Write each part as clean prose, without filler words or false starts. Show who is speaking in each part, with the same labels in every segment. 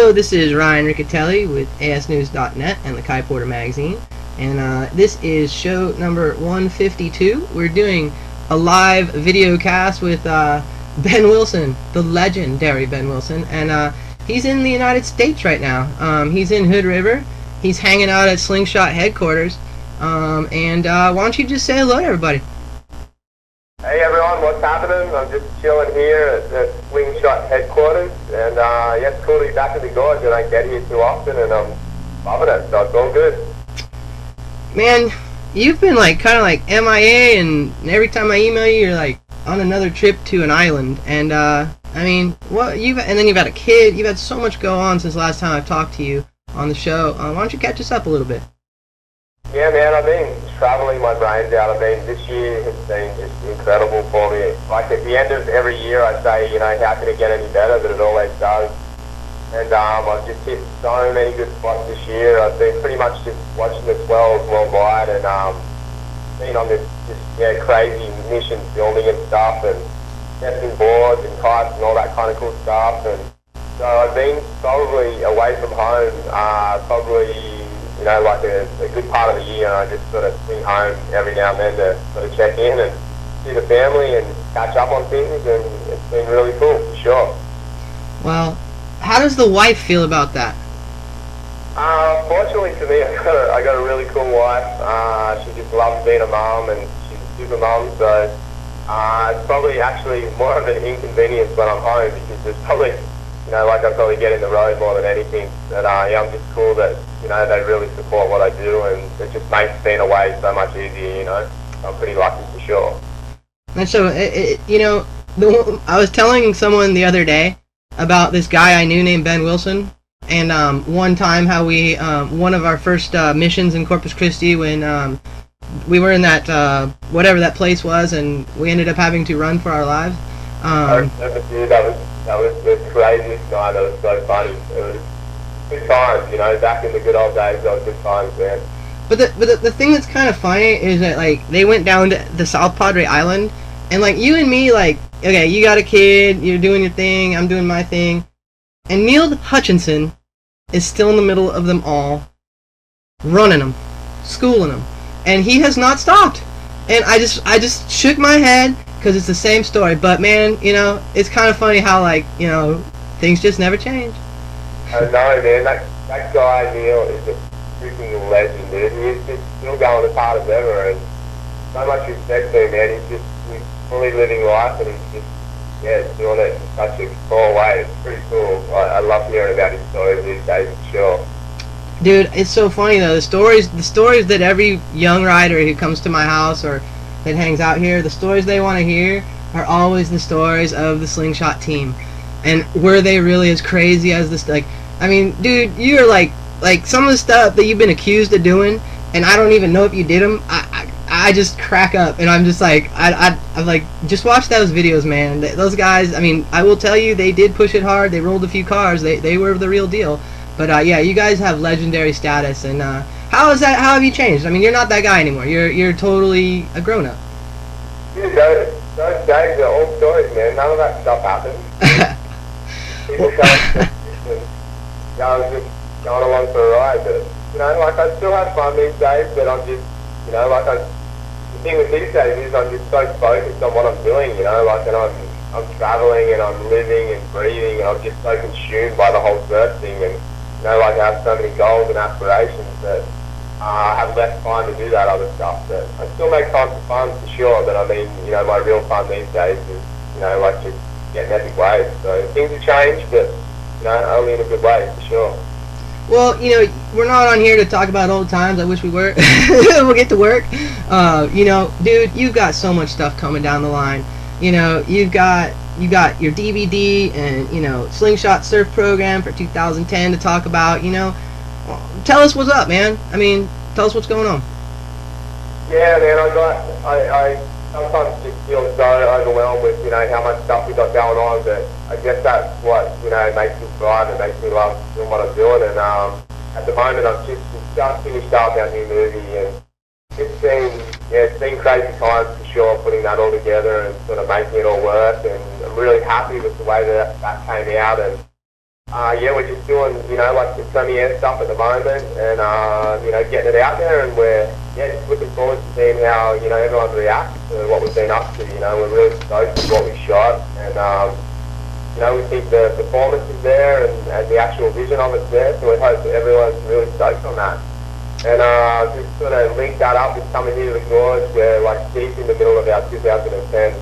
Speaker 1: Hello, this is Ryan Riccitelli with asnews.net and the Kai Porter magazine, and this is show number 152. We're doing a live video cast with Ben Wilson, the legendary Ben Wilson, and he's in the United States right now. He's in Hood River. He's hanging out at Slingshot headquarters, and why don't you just say hello to everybody?
Speaker 2: Hey everyone, what's happening? I'm just chilling here at Slingshot headquarters, and yeah, it's cool to be back in the Gorge. I don't get here too often, and I'm loving it, so it's all good.
Speaker 1: Man, you've been kind of like MIA, and every time I email you, you're like on another trip to an island. And I mean, and then you've had a kid. You've had so much go on since the last time I've talked to you on the show. Why don't you catch us up a little bit?
Speaker 2: Yeah, man, I've been traveling my brains out. This year has been just incredible for me. Like at the end of every year, I say, you know, how can it get any better? But it always does. And I've just hit so many good spots this year. I've been pretty much just watching the swells worldwide, and been on this crazy mission filming and stuff, and testing boards and kites and all that kind of cool stuff. And so I've been probably away from home, you know, like a good part of the year, and I just sort of swing home every now and then to sort of check in and see the family and catch up on things, and it's been really cool, for sure.
Speaker 1: Well, how does the wife feel about that?
Speaker 2: Fortunately for me, I got a really cool wife. She just loves being a mum, and she's a super mum, so it's probably actually more of an inconvenience when I'm home, because there's probably, you know, like I probably get in the road more than anything. But yeah, I'm just cool that, you know, they really support what I do, and it just makes being away so much easier, you know. I'm pretty lucky for sure.
Speaker 1: And so, you know, I was telling someone the other day about this guy I knew named Ben Wilson, and one time how we, one of our first missions in Corpus Christi, when we were in that, whatever that place was, and we ended up having to run for our lives.
Speaker 2: I remember, dude, that was the craziest night. That was so funny. It was good times, you know, back in the good old days. That was good times, man.
Speaker 1: But the thing that's kind of funny is that, like, they went down to the South Padre Island, and, like, you and me, like, okay, you got a kid, you're doing your thing, I'm doing my thing, and Neil Hutchinson is still in the middle of them all, running them, schooling them, and he has not stopped. And I just shook my head, because it's the same story. But man, you know, it's kind of funny how, like, you know, things just never change.
Speaker 2: I know, man. That guy Neil is a freaking legend, dude. He's just still going as hard as ever, and so much respect to him, man. He's fully living life, and he's just, yeah, doing it in such a cool way. It's pretty cool. I love hearing about his stories these days, for sure.
Speaker 1: Dude, it's so funny though. The stories that every young rider who comes to my house or that hangs out here, the stories they want to hear are always the stories of the Slingshot team. And were they really as crazy as this? Like, I mean, dude, you're like some of the stuff that you've been accused of doing, and I don't even know if you did them. I just crack up, and I'm just like, I'm like, just watch those videos, man. Those guys, I mean, I will tell you, they did push it hard. They rolled a few cars. They were the real deal. But yeah, you guys have legendary status, and how is that? How have you changed? I mean, you're not that guy anymore. You're totally a grown up.
Speaker 2: Dude, those days are all stories, man. None of that stuff happens. People can't. I was just going along for a ride, but you know, like I still have fun these days. But I'm just, you know, like the thing with these days is I'm just so focused on what I'm doing, you know, like, and I'm traveling and I'm living and breathing, and I'm just so consumed by the whole surf thing, and you know, like I have so many goals and aspirations that I have less time to do that other stuff. But I still make time for fun, for sure, but I mean, you know, my real fun these days is, you know, like just getting epic waves. So things have changed, but, you know, only in a good way, for sure.
Speaker 1: Well, you know, we're not on here to talk about old times. I wish we were. We'll get to work. You know, dude, you've got so much stuff coming down the line. You know, you got your DVD and, you know, Slingshots Surf Program for 2010 to talk about. You know, tell us what's up, man. I mean, tell us what's going on.
Speaker 2: Yeah, man, I sometimes just feel so overwhelmed with, you know, how much stuff we got going on, but I guess that's what, you know, makes me thrive and makes me love doing what I'm doing. And at the moment, I've just finished up our new movie, and it's been crazy times for sure, putting that all together and sort of making it all work. And I'm really happy with the way that came out, and Yeah, we're just doing, like the semi-air stuff at the moment, and, getting it out there, and we're, just looking forward to seeing how, everyone reacts to what we've been up to. We're really stoked with what we shot, and, we think the performance is there, and the actual vision of it's there, so we hope that everyone's really stoked on that. And just sort of link that up with coming here to the Gorge. We're like deep in the middle of our 2010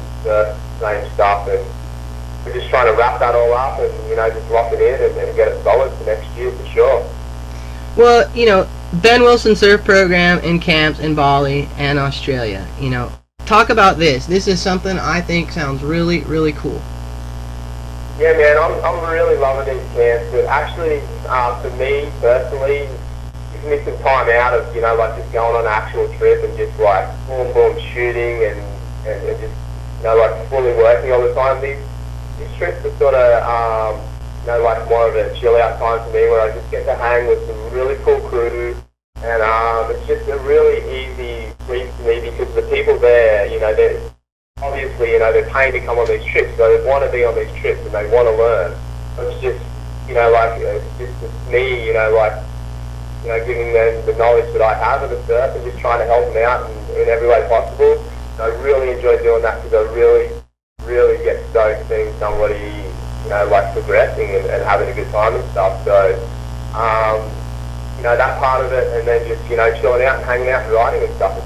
Speaker 2: same stuff, and we're just trying to wrap that all up and, just lock it in and get it solid for next year for sure.
Speaker 1: Well, Ben Wilson Surf Program in camps in Bali and Australia. Talk about this. This is something I think sounds really, really cool.
Speaker 2: Yeah, man, I'm really loving these camps. But actually, for me personally, gives me some time out of, like just going on an actual trip and just like boom shooting and just, like fully working all the time. These trips are sort of, like more of a chill out time for me, where I just get to hang with some really cool crew, and it's just a really easy week for me because the people there, they're obviously, they're paying to come on these trips, so they want to be on these trips and they want to learn. It's just, like it's just me, giving them the knowledge that I have of the surf and just trying to help them out in every way possible. And I really enjoy doing that because I really get stoked seeing somebody, like progressing and having a good time and stuff. So, that part of it, and then just, chilling out and hanging out and riding and stuff, it's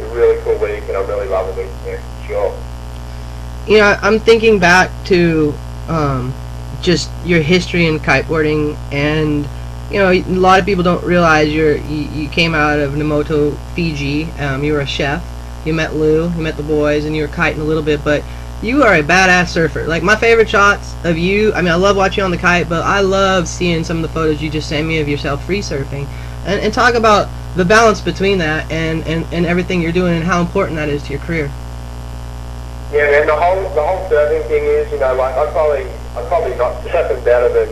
Speaker 2: a really cool week, and I'm really loving these camps for sure.
Speaker 1: I'm thinking back to just your history in kiteboarding, and a lot of people don't realize you came out of Nomoto, Fiji. You were a chef. You met Lou, you met the boys, and you were kiting a little bit, but you are a badass surfer. Like, my favorite shots of you, I love watching you on the kite, but I love seeing some of the photos you just sent me of yourself free surfing. And talk about the balance between that and everything you're doing and how important that is to your career.
Speaker 2: Yeah, man, the whole surfing thing is, like, I'm probably not surfing better than,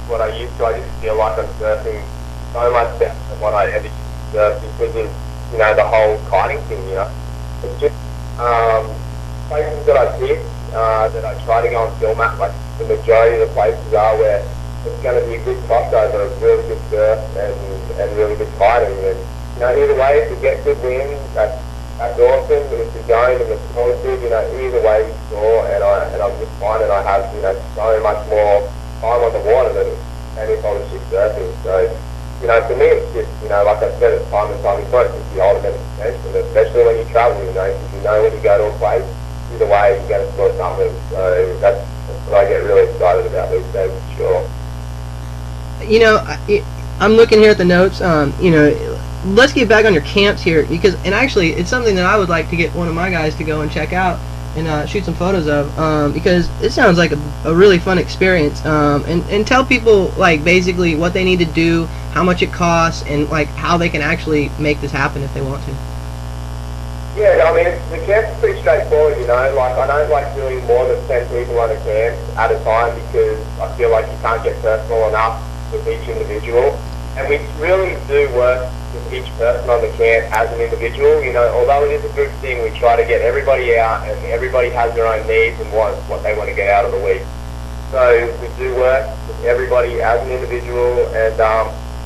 Speaker 2: what I used to. I just feel like I'm surfing so much better than what I ever used to surf because of, the whole kiting thing, It's just, places that I pick, that I try to go and film at, like the majority of the places are where it's going to be a good crossover of really good surf and really good kiting. And, either way, if you get good winds, that's awesome. But if you're going and the score is good, either way you score, and I'm just finding I have, so much more time on the water than if I was just surfing. So, for me it's just, like I said, it's time and time again, it's the ultimate extension, especially when you travel, because when you go to a place, either way you're going to score something. So that's what I get really excited about these days, for sure.
Speaker 1: I'm looking here at the notes. Let's get back on your camps here, and actually it's something that I would like to get one of my guys to go and check out and shoot some photos of, because it sounds like a really fun experience. And tell people, like, basically what they need to do, how much it costs, and like how they can actually make this happen if they want to.
Speaker 2: Yeah, the camp's pretty straightforward, like, I don't like doing more than 10 people on a camp at a time because I feel like you can't get personal enough with each individual. And we really do work with each person on the camp as an individual. Although it is a group thing, we try to get everybody out, and everybody has their own needs and what they want to get out of the week. So we do work with everybody as an individual, and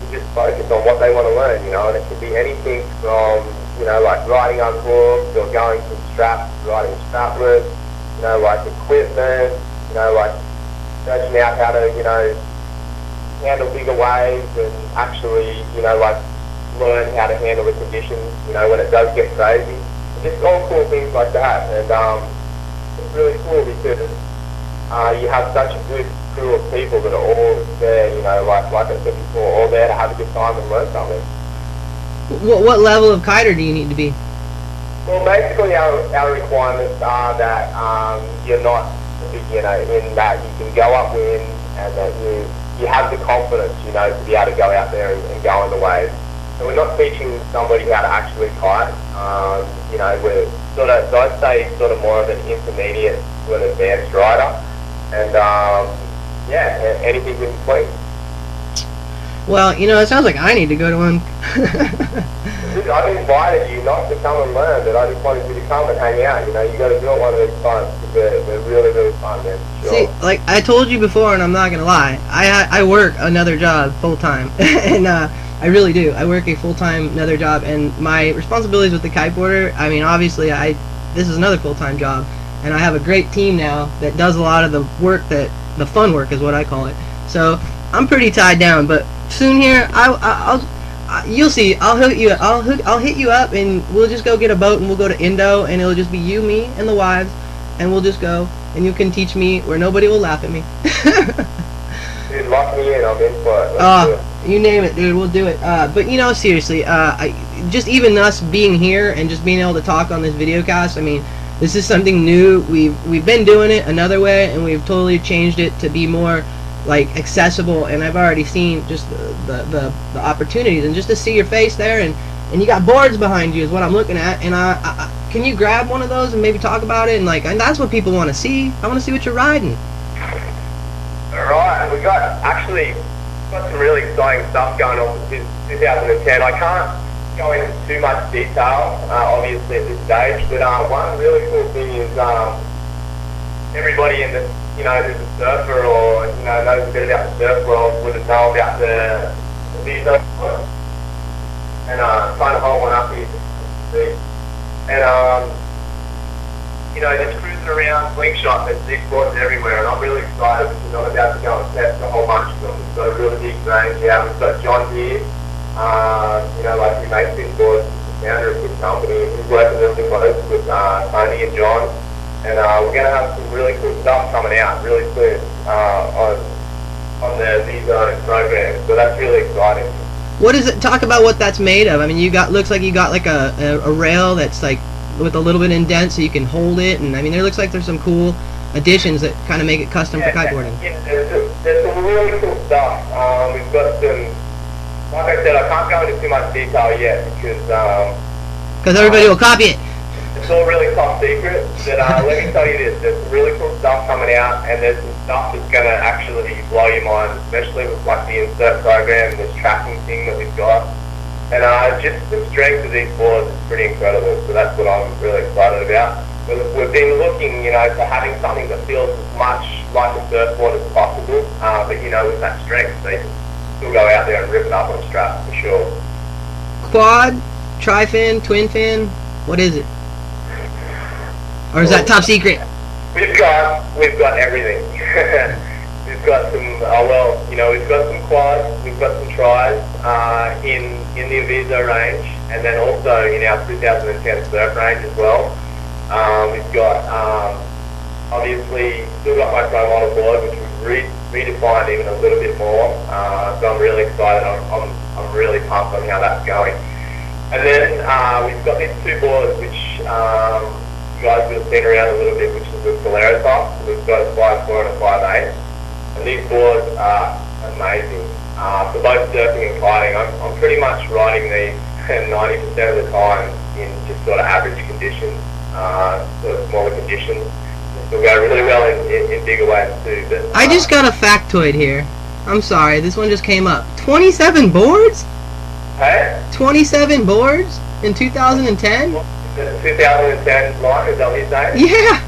Speaker 2: we just focus on what they want to learn, and it can be anything from, like riding unhooked or going from straps to riding strapless, like equipment, like searching out how to, handle bigger waves and actually, like learn how to handle the conditions, when it does get crazy. Just all cool things like that. And it's really cool because you have such a good crew of people that are all there, like I said before, all there to have a good time and learn something.
Speaker 1: What level of kiter do you need to be?
Speaker 2: Well, basically our requirements are that you're not a beginner, in that you can go upwind and that you have the confidence, to be able to go out there and go on the waves. So we're not teaching somebody how to actually kite. We're sort of, so I'd say sort of more of an intermediate to an advanced rider. And anything's in between.
Speaker 1: Well, you know, it sounds like I need to go to one.
Speaker 2: I've invited you not to come and learn, but I just wanted you to come and hang out. You know, you got to do it one of these times because they're really, really fun, man. Sure.
Speaker 1: See, like I told you before, and I'm not gonna lie, I work another job full time, and I really do. I work a full time another job, and my responsibilities with the kiteboarder. I mean, obviously, this is another full time job, and I have a great team now that does a lot of the work the fun work is what I call it. So I'm pretty tied down, but soon here, you'll see. I'll hit you up, and we'll just go get a boat, and we'll go to Indo, and it'll just be you, me, and the wives, and we'll just go, and you can teach me where nobody will laugh at me.
Speaker 2: Dude, lock me in. I'm in for it.
Speaker 1: You name it, dude. We'll do it. But you know, seriously, just even us being here and just being able to talk on this videocast. I mean, this is something new. We've been doing it another way, and we've totally changed it to be more like accessible, and I've already seen just the opportunities, and just to see your face there, and you got boards behind you is what I'm looking at, and can you grab one of those and maybe talk about it, and that's what people want to see. I want to see what you're riding.
Speaker 2: Alright, we got some really exciting stuff going on for 2010. I can't go into too much detail, obviously at this stage, but one really cool thing is everybody in the who's a surfer or knows a bit about the surf world would have known about the visa, and trying to hold one up here, and just cruising around Slingshot. There's these boards everywhere, and I'm really excited because I'm about to go and test a whole bunch of them. We've got a really big range out. We've got John here, who makes these boards, the founder of this company. He's working really close with Tony and John. And we're going to have some really cool stuff coming out really soon on the TKB program. So that's really exciting.
Speaker 1: What is it? Talk about what that's made of. I mean, looks like you got like a rail that's like with a little bit indent so you can hold it. And I mean, there looks like there's some cool additions that kind of make it custom for kiteboarding.
Speaker 2: Yeah, there's some really cool stuff. We've got some, like I said, I can't go into too much detail yet because
Speaker 1: everybody will copy it.
Speaker 2: It's all really top secret, but let me tell you this, there's some really cool stuff coming out, and there's some stuff that's going to actually blow your mind, especially with like the insert program and this tracking thing that we've got. And just the strength of these boards is pretty incredible, so that's what I'm really excited about. We've been looking, for having something that feels as much like a surfboard as possible, but with that strength, so you can still go out there and rip it up on strap, for sure.
Speaker 1: Quad, tri-fin, twin fin, what is it? Or is that top secret?
Speaker 2: We've got everything. We've got some, we've got some quads, we've got some tris in the Aviso range, and then also in our 2010 surf range as well. We've got, obviously, still got my pro model board, which we've redefined even a little bit more. So I'm really excited. I'm really pumped on how that's going. And then we've got these two boards, which you guys will have seen around a little bit, which is the Solera top. We've got a 5.4 and a 5.8. And these boards are amazing. For both surfing and kiting, I'm pretty much riding these 90% of the time in just sort of average conditions, sort of smaller conditions. They'll go really well in bigger waves too. But
Speaker 1: I just got a factoid here. I'm sorry, this one just came up. 27 boards?
Speaker 2: Hey?
Speaker 1: 27 boards in 2010?
Speaker 2: 2010 line, is that what you're saying?
Speaker 1: Yeah!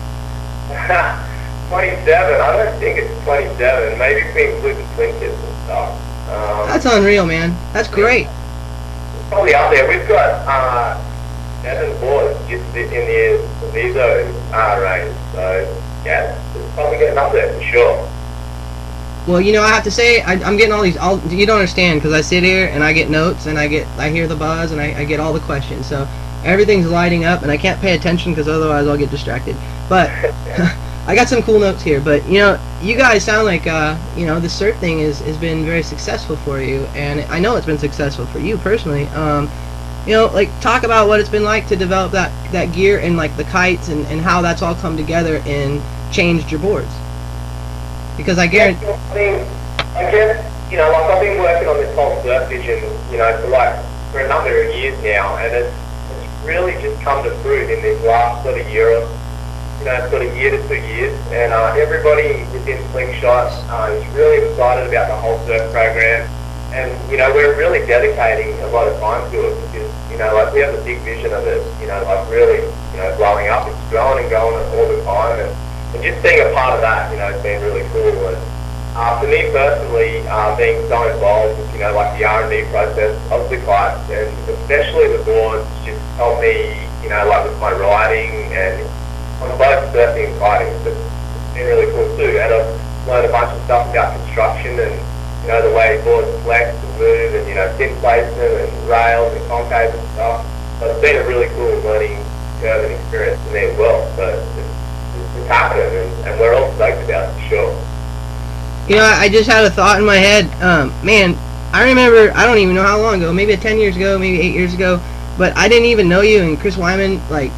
Speaker 2: 27, I don't think it's 27, maybe if we include the twin kits and stuff.
Speaker 1: That's unreal, man. That's great.
Speaker 2: It's probably up there. We've got 7 boards just in the Aviso range, so yeah, it's probably getting up there for sure.
Speaker 1: Well, I have to say, I'm getting all these. You don't understand, because I sit here and I get notes and I hear the buzz and I get all the questions. So everything's lighting up, and I can't pay attention because otherwise I'll get distracted. But I got some cool notes here. But you guys sound like the surf thing has been very successful for you, and I know it's been successful for you personally. Talk about what it's been like to develop that gear and like the kites and how that's all come together and changed your boards. Because I guarantee.
Speaker 2: I guess I've been working on this whole surf vision, for a number of years now, and it's really just come to fruit in this last sort of year, year to 2 years, and everybody within Slingshot is really excited about the whole surf program. And, you know, we're really dedicating a lot of time to it because, you know, like we have a big vision of it, you know, like really, you know, blowing up. It's growing and going all the time. And just being a part of that, you know, has been really cool. And for me personally, being so involved with, you know, like the R&D process of the kites and especially the boards just helped me, you know, like with my riding and on both surfing and kiting. It's been really cool too. And I've learned a bunch of stuff about construction and, you know, the way boards flex and move and, you know, tip placement and rails and concaves and stuff. So it's been a really cool learning curve and experience for me as well. So it's happening and we're all stoked about it for sure.
Speaker 1: You know, I just had a thought in my head. Man, I remember, I don't even know how long ago, maybe 10 years ago, maybe 8 years ago, but I didn't even know you, and Chris Wyman, like,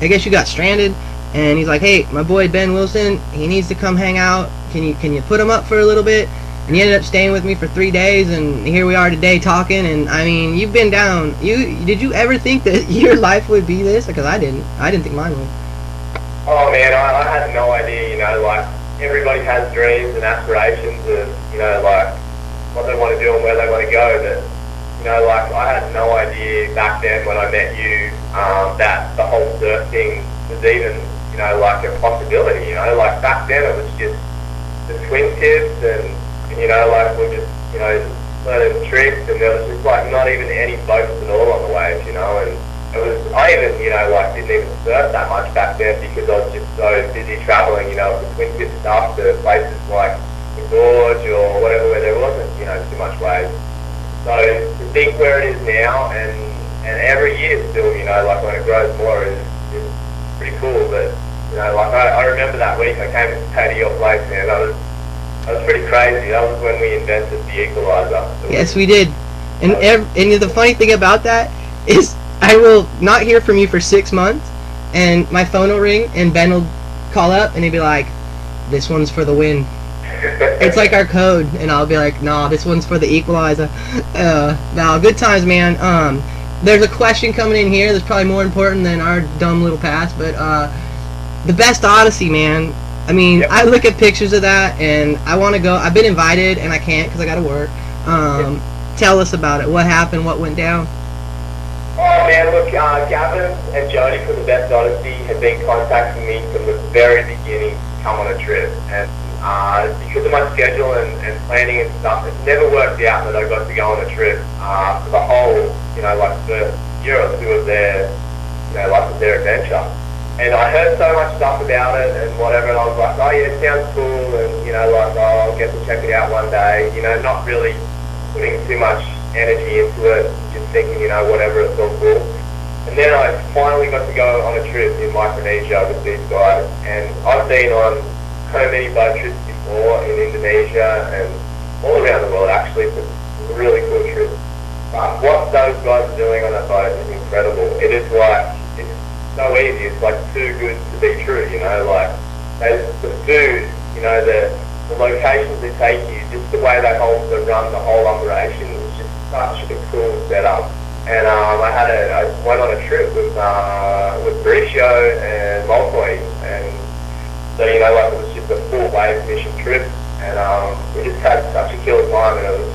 Speaker 1: I guess you got stranded, and he's like, hey, my boy Ben Wilson, he needs to come hang out. Can you put him up for a little bit? And he ended up staying with me for 3 days, and here we are today talking, and I mean, you've been down. Did you ever think that your life would be this? Because I didn't think mine would.
Speaker 2: Oh man, I had no idea, you know, like, everybody has dreams and aspirations of, you know, like, what they want to do and where they want to go, but, you know, like, I had no idea back then when I met you, that the whole surf thing was even, you know, like, a possibility, you know, like, back then it was just the twin tips and you know, like, we're just, you know, learning tricks, and there was just, like, not even any focus at all on the waves, you know, and it was, I even, you know, like, didn't even surf that much back then because I was just so busy traveling, you know, with twin tip stuff to places like the Gorge or whatever where there wasn't, you know, too much waves. So to think where it is now, and every year still, you know, like, when it grows more is pretty cool, but, you know, like, I remember that week I came to stay to your place, man, that was pretty crazy. That was when we invented the equalizer.
Speaker 1: Yes, we did. And the funny thing about that is I will not hear from you for 6 months, and my phone will ring, and Ben will call up, and he'll be like, this one's for the win. It's like our code, and I'll be like, nah, this one's for the equalizer. No, good times, man. There's a question coming in here that's probably more important than our dumb little past, but the best Odyssey, man. I mean, yep. I look at pictures of that, and I want to go. I've been invited, and I can't because I got to work. Tell us about it. What happened? What went down?
Speaker 2: Oh, man, look, Gavin and Jody from the Best Odyssey have been contacting me from the very beginning to come on a trip. And because of my schedule and planning and stuff, it never worked out that I got to go on a trip for the whole, you know, like, the year or two of their, you know, like, their adventure. And I heard so much stuff about it and whatever, and I was like, oh yeah, it sounds cool, and, you know, like, oh, I'll get to check it out one day, you know, not really putting too much energy into it, just thinking, you know, whatever, it's all cool. And then I finally got to go on a trip in Micronesia with these guys, and I've been on so many boat trips before in Indonesia and all around the world, actually. It's a really cool trip. But what those guys are doing on that boat is incredible. It is like, so easy, it's like too good to be true, you know, like, the food, you know, the locations they take you, just the way they run the whole operation is just such a cool setup. And I went on a trip with Mauricio and Malfoy, and so, you know, like, it was just a full wave mission trip, and we just had such a killer time, and it was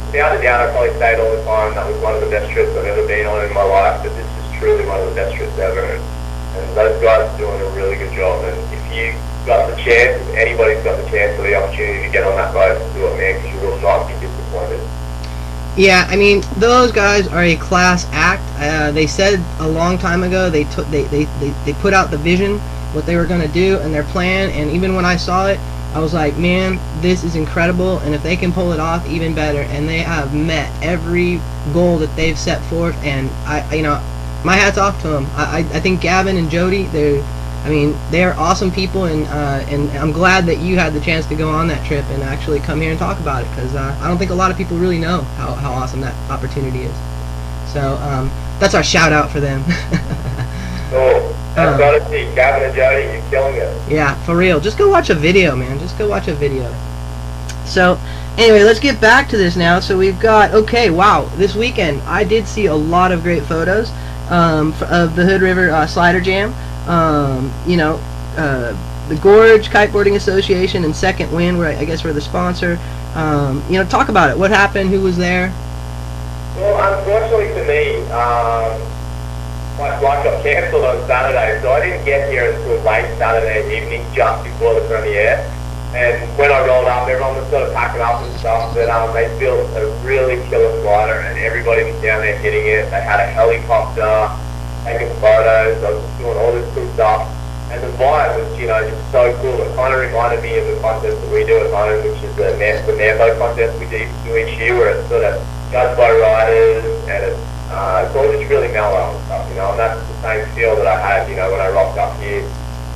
Speaker 2: without a doubt, I probably say it all the time, that was one of the best trips I've ever been on in my life, but this is really one of the best trips ever, and those guys are doing a really good job. And if you got the chance, if anybody's got the chance or the opportunity to get on that boat, do it, man, because you will not be disappointed.
Speaker 1: Yeah, I mean, those guys are a class act. They said a long time ago they put out the vision, what they were going to do, and their plan, and even when I saw it, I was like, man, this is incredible, and if they can pull it off, even better. And they have met every goal that they've set forth, and you know, my hat's off to them. I think Gavin and Jody, they're awesome people, and I'm glad that you had the chance to go on that trip and actually come here and talk about it, because I don't think a lot of people really know how awesome that opportunity is. So that's our shout out for them.
Speaker 2: Cool. That's honestly, Gavin and Jody, you're killing it.
Speaker 1: Yeah, for real. Just go watch a video, man. Just go watch a video. So, anyway, let's get back to this now. So we've got, okay, wow, this weekend I did see a lot of great photos of the Hood River Slider Jam. You know, the Gorge Kiteboarding Association and Second Wind, where I guess we're the sponsor. You know, talk about it. What happened? Who was there?
Speaker 2: Well, unfortunately for me, my flight got cancelled on Saturday, so I didn't get here until late Saturday evening, just before the premiere. And when I rolled up, everyone was sort of packing up and stuff, but they built a really killer glider, and everybody was down there hitting it. They had a helicopter, taking photos, I was doing all this cool stuff. And the vibe was, you know, just so cool. It kind of reminded me of the contest that we do at home, which is the Mambo contest we do each year, where it's sort of judged by riders, and it's all just really mellow and stuff, you know, and that's the same feel that I had, you know, when I rocked up here.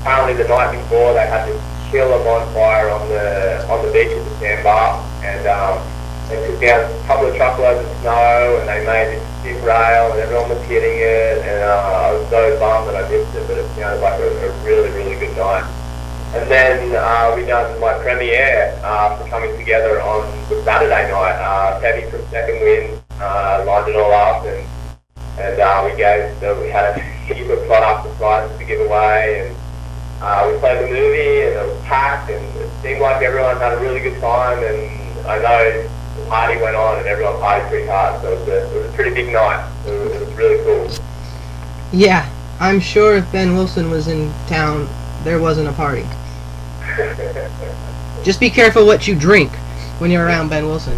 Speaker 2: Apparently the night before they had this killer bonfire on the beach at the sandbar, and they took down a couple of truckloads of snow, and they made this big rail, and everyone was hitting it, and I was so bummed that I missed it, but it sounded like a really, really good night. And then we done my premiere for coming together on the Saturday night. Heavy from Second Wind lined it all up, and we had a heap of product and prizes to give away, and we played the movie, and it was packed, and it seemed like everyone had a really good time, and I know the party went on, and everyone partied pretty hard, so it was a pretty big night. It was really cool.
Speaker 1: Yeah, I'm sure if Ben Wilson was in town, there wasn't a party. Just be careful what you drink when you're around Ben Wilson.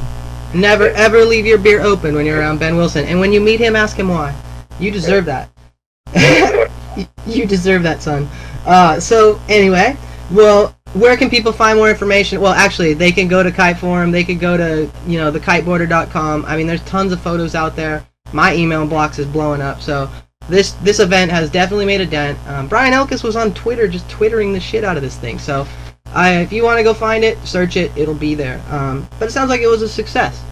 Speaker 1: Never ever leave your beer open when you're around Ben Wilson, and when you meet him, ask him why. You deserve that. You deserve that, son. So anyway, well, where can people find more information? Well, actually, they can go to Kite Forum. They could go to, you know, thekiteboarder.com. I mean, there's tons of photos out there. My email box is blowing up. So this event has definitely made a dent. Brian Elkis was on Twitter just twittering the shit out of this thing. So if you want to go find it, search it. It'll be there. But it sounds like it was a success.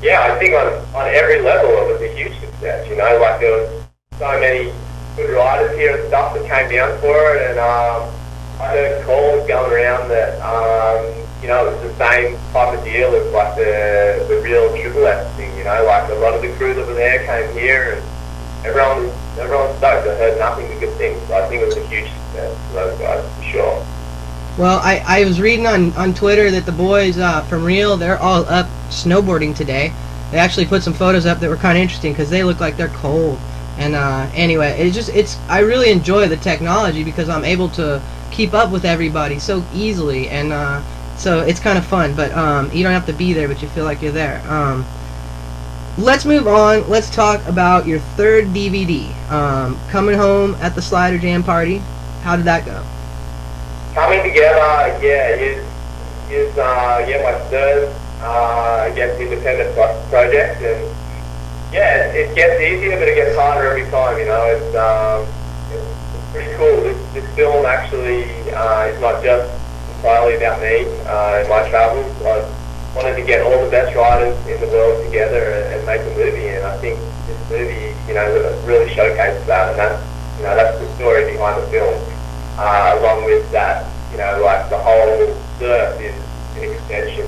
Speaker 2: Yeah, I think on every level it was a huge success. You know, like there was so many good riders here and stuff that came down for it, and I heard calls going around that you know, it was the same type of deal as like the real Triple S thing. You know, like a lot of the crew that were there came here, and everyone was stoked. I heard nothing but good things. So I think it was a huge success for those guys for sure.
Speaker 1: Well, I was reading on Twitter that the boys from Real, they're all up snowboarding today. They actually put some photos up that were kind of interesting because they look like they're cold. And anyway, I really enjoy the technology because I'm able to keep up with everybody so easily, and so it's kind of fun. But you don't have to be there, but you feel like you're there. Let's move on. Let's talk about your third DVD, Coming Home at the Slider Jam Party. How did that go?
Speaker 2: Coming together, yeah, my third, I guess, independent project, and yeah, it gets easier, but it gets harder every time. You know, it's pretty cool. This film actually is not just entirely about me and my travels. I wanted to get all the best riders in the world together and make a movie, and I think this movie, you know, really showcases that, and that's the story behind the film. Along with that, you know, like the whole surf is an extension.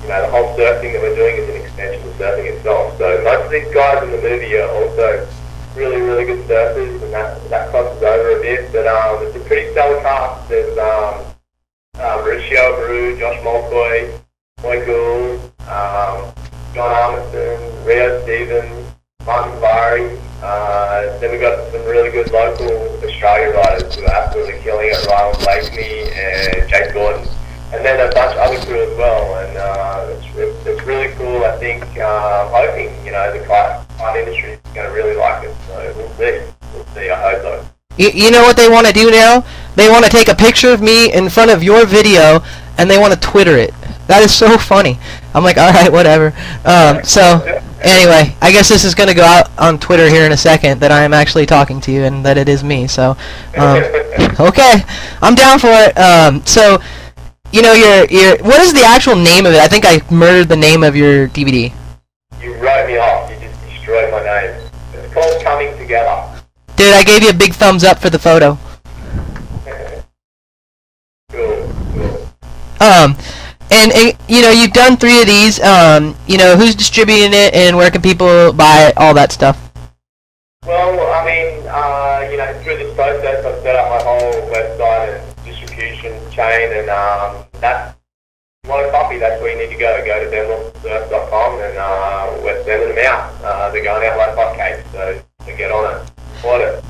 Speaker 2: You know, the whole surf thing that we're doing is an extension of surfing itself. So most of these guys in the movie are also really, really good surfers, and that crosses over a bit. But it's a pretty stellar cast. There's Mauricio Baru, Josh Molkoy, Moy Gould, John Armisen, Rio Stevens, Martin Bari. Then we got some really good local Australia riders who are absolutely killing it, Ryan Riccitelli and Jake Gordon. And then a bunch of other crew as well, and it's really cool. I think, hoping, you know, the kite industry is going to really like it, so we'll see, I hope so.
Speaker 1: You know what they want to do now? They want to take a picture of me in front of your video, and they want to Twitter it. That is so funny. I'm like, alright, whatever. So, anyway, I guess this is going to go out on Twitter here in a second, that I am actually talking to you, and that it is me, so, okay, I'm down for it. So, you know, what is the actual name of it? I think I murdered the name of your DVD.
Speaker 2: You wrote me off. You just destroyed my name. It's called Coming Together.
Speaker 1: Dude, I gave you a big thumbs up for the photo.
Speaker 2: Cool.
Speaker 1: And you know, you've done 3 of these. You know, who's distributing it, and where can people buy it, all that stuff?
Speaker 2: Well, I mean, you know, through this process, I've set up my whole website and distribution chain, and you want to copy puppy, that's where you need to go. Go to benwilsonsurf.com and we're sending them out. They're going out like hotcakes, so get on it. Support it.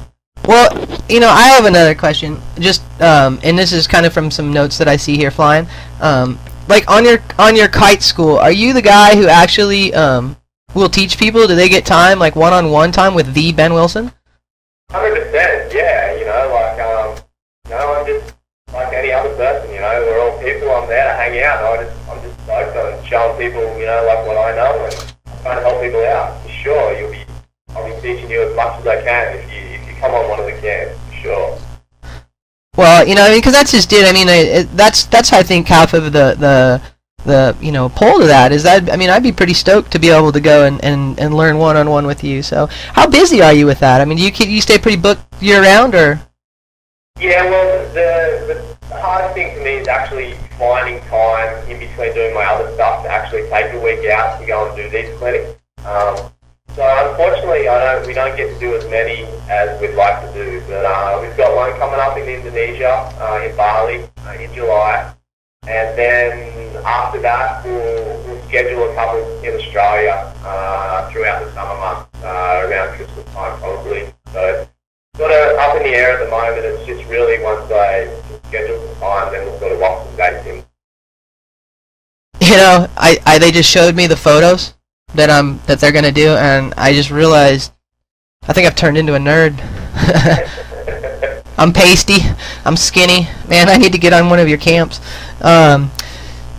Speaker 1: Well, you know, I have another question. Just, and this is kind of from some notes that I see here flying. Like on your kite school, are you the guy who actually will teach people? Do they get time, like one-on-one time with the Ben Wilson?
Speaker 2: 100%. Yeah. You know, like I'm just like any other person. You know, we're all people. I'm there to hang out. I'm just stoked on showing people, you know, like what I know and trying to help people out. For sure, I'll be teaching you as much as I can if you come on one of the camps, for sure.
Speaker 1: Well, you know, I mean, because that's just it. I mean, that's I think half of the you know, pull to that is that, I mean, I'd be pretty stoked to be able to go and learn one-on-one with you. So, how busy are you with that? I mean, do you stay pretty booked year-round, or?
Speaker 2: Yeah, well, the hardest thing for me is actually finding time in between doing my other stuff to actually take a week out to go and do these clinics. So unfortunately, we don't get to do as many as we'd like to do. But we've got one coming up in Indonesia, in Bali, in July, and then after that, we'll schedule a couple in Australia throughout the summer months, around Christmas time probably. So sort of up in the air at the moment. It's just really once I schedule some time, then we'll sort of lock some dates in.
Speaker 1: You know, they just showed me the photos that they're gonna do, and I just realized I think I've turned into a nerd. I'm pasty, I'm skinny, man. I need to get on one of your camps.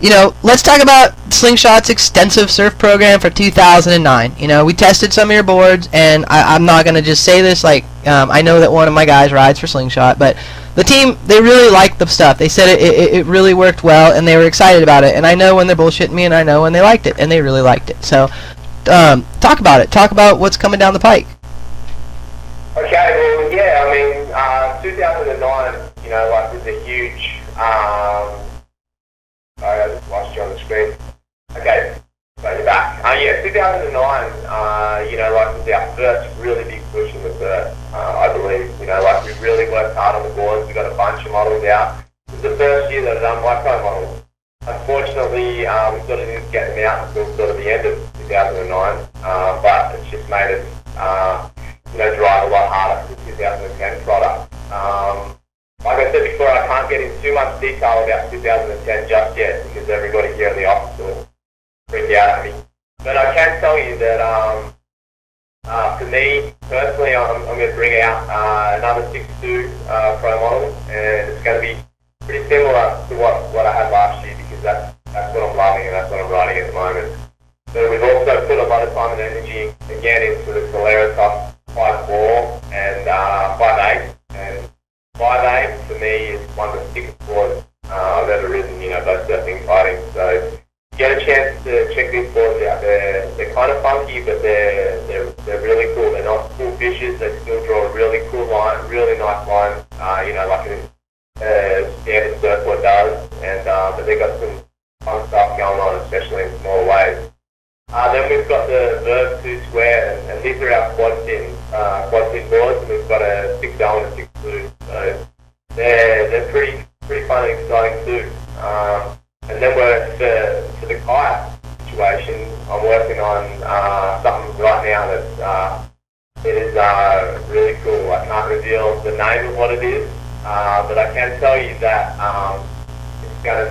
Speaker 1: You know, let's talk about Slingshot's extensive surf program for 2009. You know, we tested some of your boards, and I'm not gonna just say this like I know that one of my guys rides for Slingshot, but the team, they really liked the stuff. They said it really worked well, and they were excited about it. And I know when they're bullshitting me, and I know when they liked it, and they really liked it. So, talk about it. Talk about what's coming down the pike.
Speaker 2: Okay, well, yeah, I mean, 2009, you know, like, was a huge, sorry, I just lost you on the screen. Okay, so you're back. Yeah, 2009, you know, like, was our first really big push in the surf, I believe. You know, like, we really worked hard on the boards. We got a bunch of models out. It was the first year that I'd done micro models. Unfortunately, we sort of didn't get them out until sort of the end of 2009, but it's just made us, you know, drive a lot harder for the 2010 product. Like I said before, I can't get into too much detail about 2010 just yet because everybody here in the office will freak out at me. But I can tell you that for me, personally, I'm going to bring out another 6.2 Pro model, and it's going to be pretty similar to what I had last year because that's what I'm loving and that's what I'm riding at the moment. So we've also put a lot of time and energy again into the Solera Top 5.4 and 5.8, and 5.8 for me is one of the sickest boards I've ever ridden, you know, both surfing and kiting. So if you get a chance to check these boards out, they're kind of funky, but they're really cool. They're not full fishes, they still draw a really cool line, really nice line, you know, like a standard surfboard does, and but they've got some fun stuff going on, especially in smaller waves. Then we've got the Verve 2 Square, and these are our quad fin boards, and we've got a 6.0 and a 6.2, so they're pretty fun and exciting too. And then for the kite situation, I'm working on something right now that it is really cool. I can't reveal the name of what it is, but I can tell you that it's going to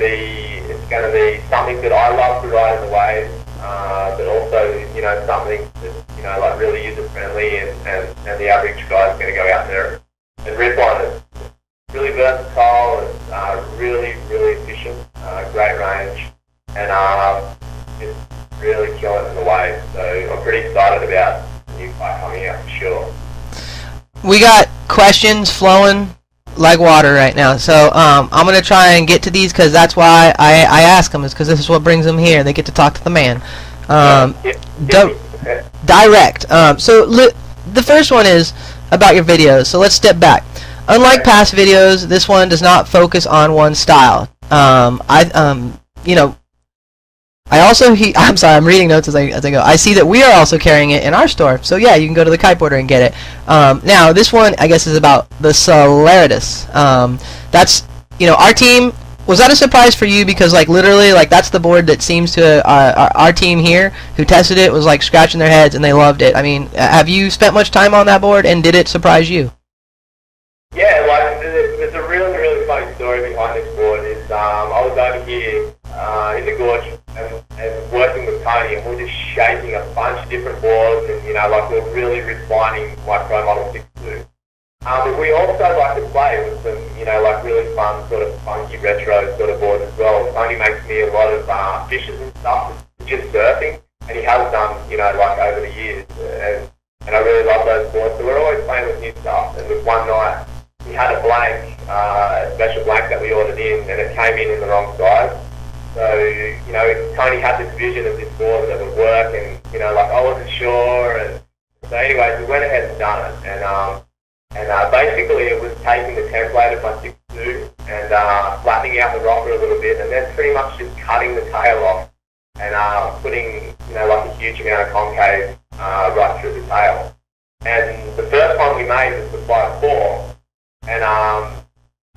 Speaker 2: be something that I love to ride in the waves. But also, you know, something that's, you know, like really user-friendly and the average guy's going to go out there and rip on it. It's really versatile, it's really, really efficient, great range, and it's really killing in the waves. So I'm pretty excited about the new bike coming out for sure.
Speaker 1: We got questions flowing like water right now, so I'm going to try and get to these because that's why I ask them, is because this is what brings them here. They get to talk to the man. Direct. So the first one is about your videos, so let's step back. Unlike past videos, this one does not focus on one style. You know, I'm sorry, I'm reading notes as I go. I see that we are also carrying it in our store. So yeah, you can go to the kiteboarder and get it. Now this one, I guess, is about the Soleratus. That's, you know, our team Was that a surprise for you? Because like literally, like that's the board that seems to our team here who tested it was like scratching their heads and they loved it. I mean, have you spent much time on that board and did it surprise you?
Speaker 2: Yeah, like there's a really, really funny story behind this board. I was over here in the Gorge and working with Tony, and we were just shaping a bunch of different boards, and you know, like we were really refining my Pro Model 62. But we also like to play with some, you know, like really fun, sort of funky retro sort of boards as well. Tony makes me a lot of fishes and stuff, just surfing, and he has done, you know, like over the years, and I really love those boards. So we're always playing with new stuff. And with one night, we had a blank, a special blank that we ordered in, and it came in the wrong size. So, you know, Tony had this vision of this board that would work, and, you know, like I wasn't sure. And so anyways, we went ahead and done it. And basically it was taking the template of my 62 and flattening out the rocker a little bit, and then pretty much just cutting the tail off and putting, you know, like a huge amount of concave right through the tail. And the first one we made was the Flight 4. And,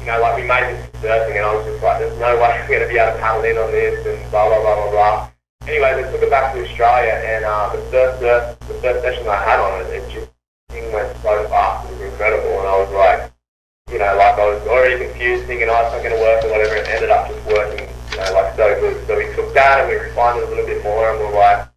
Speaker 2: you know, like we made this surfing, and I was just like, there's no way I'm going to be able to paddle in on this, and blah, blah, blah, blah, blah. Anyway, they took it back to Australia, and the first session I had on it, thing went so fast, it was incredible, and I was like, you know, like I was already confused, thinking, oh, it's not going to work or whatever, and it ended up just working, you know, like so good. So we took that and we refined it a little bit more, and we're like,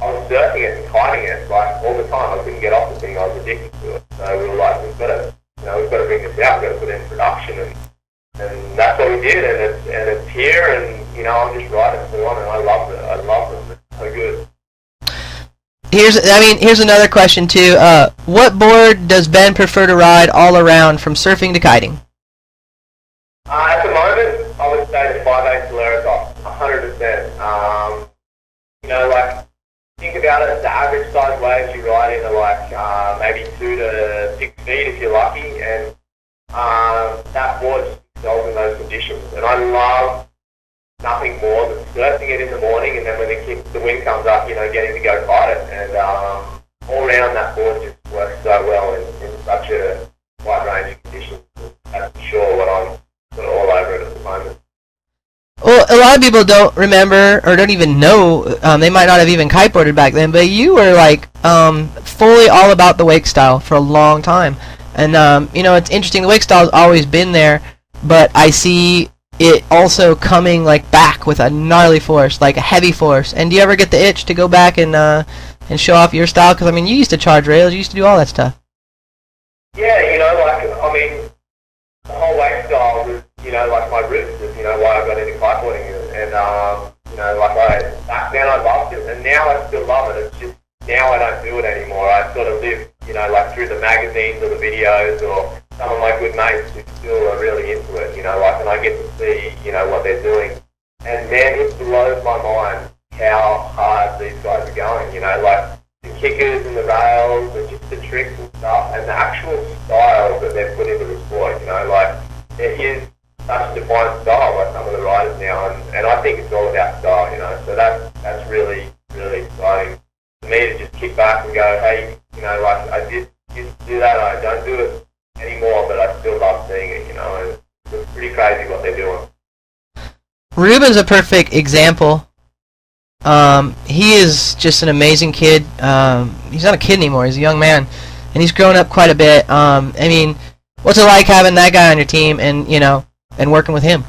Speaker 2: I was surfing it and kiting it, like, all the time. I couldn't get off the thing, I was addicted to it. So we were like, we've got to bring this out, we've got to put it in production, and that's what we did, and it's here, and, you know, I'm just riding it full on, and I love them, it's so good.
Speaker 1: Here's another question too. What board does Ben prefer to ride all around, from surfing to kiting?
Speaker 2: At the moment, I would say the 5/8 Slingshots, 100%. You know, like, think about it, the average size waves you ride in are like maybe 2 to 6 feet if you're lucky, and that board just excels in those conditions. And I love nothing more than surfing it in the morning, and then when the wind comes up, you know, getting to go fight it. And all around, that board just works so well in such a wide range of conditions. That's for sure what I'm sort of all over it at the moment.
Speaker 1: Well, a lot of people don't remember or don't even know, they might not have even kiteboarded back then, but you were like fully all about the wake style for a long time. And you know, it's interesting, the wake style has always been there, but I see it also coming like back with a gnarly force, like a heavy force. And do you ever get the itch to go back and show off your style? Because I mean, you used to charge rails, you used to do all that stuff.
Speaker 2: Yeah, you know, like, I mean, the whole wake style was, you know, like my roots of, you know, why I got into kiteboarding, and you know, like back then I loved it, and now I still love it. It's just now I don't do it anymore. I sort of live, you know, like through the magazines or the videos, or some of my good mates who still are really into it, you know, like, and I get to see, you know, what they're doing. And man, it blows my mind how hard these guys are going, you know, like the kickers and the rails and just the tricks and stuff, and the actual style that they've put into the sport, you know, like, it is such a defined style by some of the riders now, and I think it's all about style, you know, so that's really, really exciting for me to just kick back and go, hey, you know, like, I did used to do that, I don't do it anymore, but I still love seeing it, you know, and it's pretty crazy what they're doing.
Speaker 1: Ruben's a perfect example. He is just an amazing kid. He's not a kid anymore, he's a young man, and he's grown up quite a bit. I mean, what's it like having that guy on your team, and, you know, and working with him?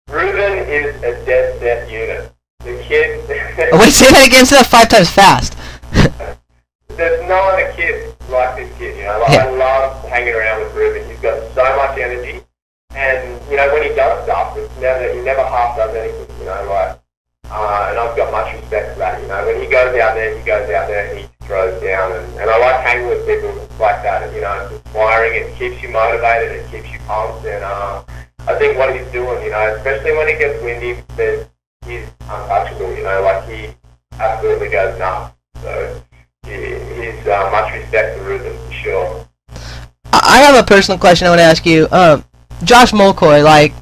Speaker 2: Ruben is a dead set unit. The kid...
Speaker 1: Oh, wait, say that again, say that 5 times fast.
Speaker 2: There's no other kid like this kid, you know, like, yeah. I love hanging around with Ruben. He's got so much energy, and, you know, when he does stuff, he never half does anything, you know, like, and I've got much respect for that, you know. When he goes out there and he throws down, and I like hanging with people like that, and, you know, it's inspiring, it keeps you motivated, it keeps you pumped, and I think what he's doing, you know, especially when it gets windy, he's untouchable, you know, like, he absolutely goes nuts, so he's much respect for Ruben, for sure.
Speaker 1: I have a personal question I want to ask you. Josh Mulcoy, like,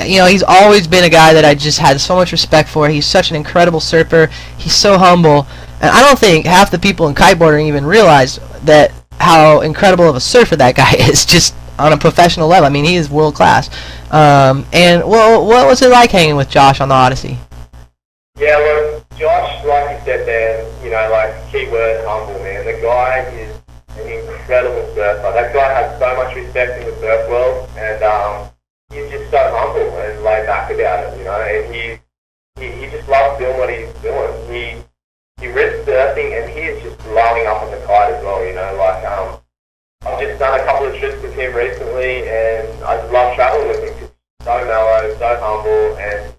Speaker 1: you know, he's always been a guy that I just had so much respect for. He's such an incredible surfer. He's so humble. And I don't think half the people in kiteboarding even realize that how incredible of a surfer that guy is. Just on a professional level. I mean, he is world class. And well, what was it like hanging with Josh on the Odyssey?
Speaker 2: Yeah, look, Josh, like you said there, you know, like, keyword humble, man. The guy is an incredible surfer. That guy has so much respect in the surf world, and he's just so humble and laid back about it, you know, and he just loves doing what he's doing. He rips surfing, and he is just blowing up on the kite as well, you know, like, I've just done a couple of trips with him recently, and I just love traveling with him. He's so mellow, so humble, and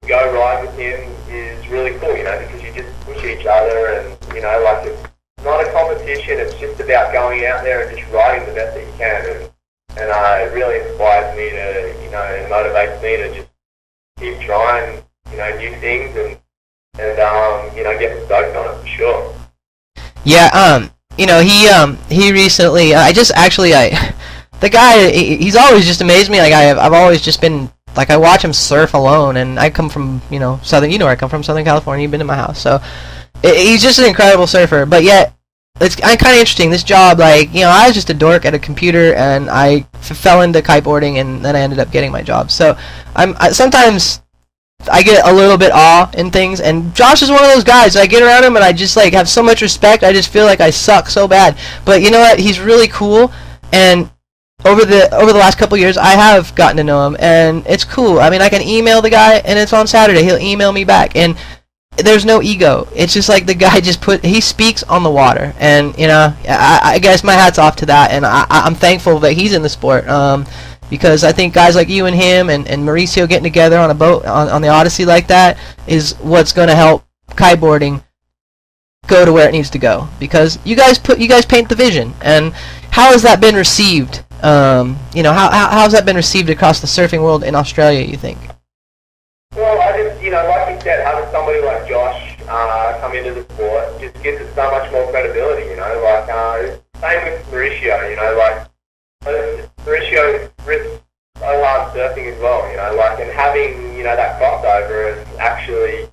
Speaker 2: to go ride with him is really cool, you know, because you just push each other, and, you know, like, it's not a competition, it's just about going out there and just riding the best that you can, and it really inspires me to, you know, and motivates me to just keep trying, you know, new things, and you know, get stoked on it for sure.
Speaker 1: Yeah, you know, he recently, the guy, he's always just amazed me. Like, I've always just been, like, I watch him surf alone, and I come from, you know, you know where I come from, Southern California. You've been to my house, so he's just an incredible surfer. But yet, it's kind of interesting, this job, like, you know, I was just a dork at a computer, and I fell into kiteboarding, and then I ended up getting my job. So, sometimes I get a little bit awe in things, and Josh is one of those guys. I get around him, and I just, like, have so much respect. I just feel like I suck so bad. But you know what? He's really cool, and over the last couple years, I have gotten to know him, and it's cool. I mean, I can email the guy, and it's on Saturday. He'll email me back, and there's no ego. It's just like the guy he speaks on the water, and, you know, I guess my hat's off to that, and I'm thankful that he's in the sport. Because I think guys like you and him and Mauricio getting together on a boat on the Odyssey like that is what's going to help kiteboarding go to where it needs to go. Because you guys paint the vision. And how has that been received? You know, how's that been received across the surfing world in Australia, you think?
Speaker 2: Well, I just, you know, like you said, having somebody like Josh come into the sport just gives it so much more credibility, you know. Like, same with Mauricio, you know, like, Mauricio rips so hard surfing as well, you know, like, and having, you know, that crossover and actually,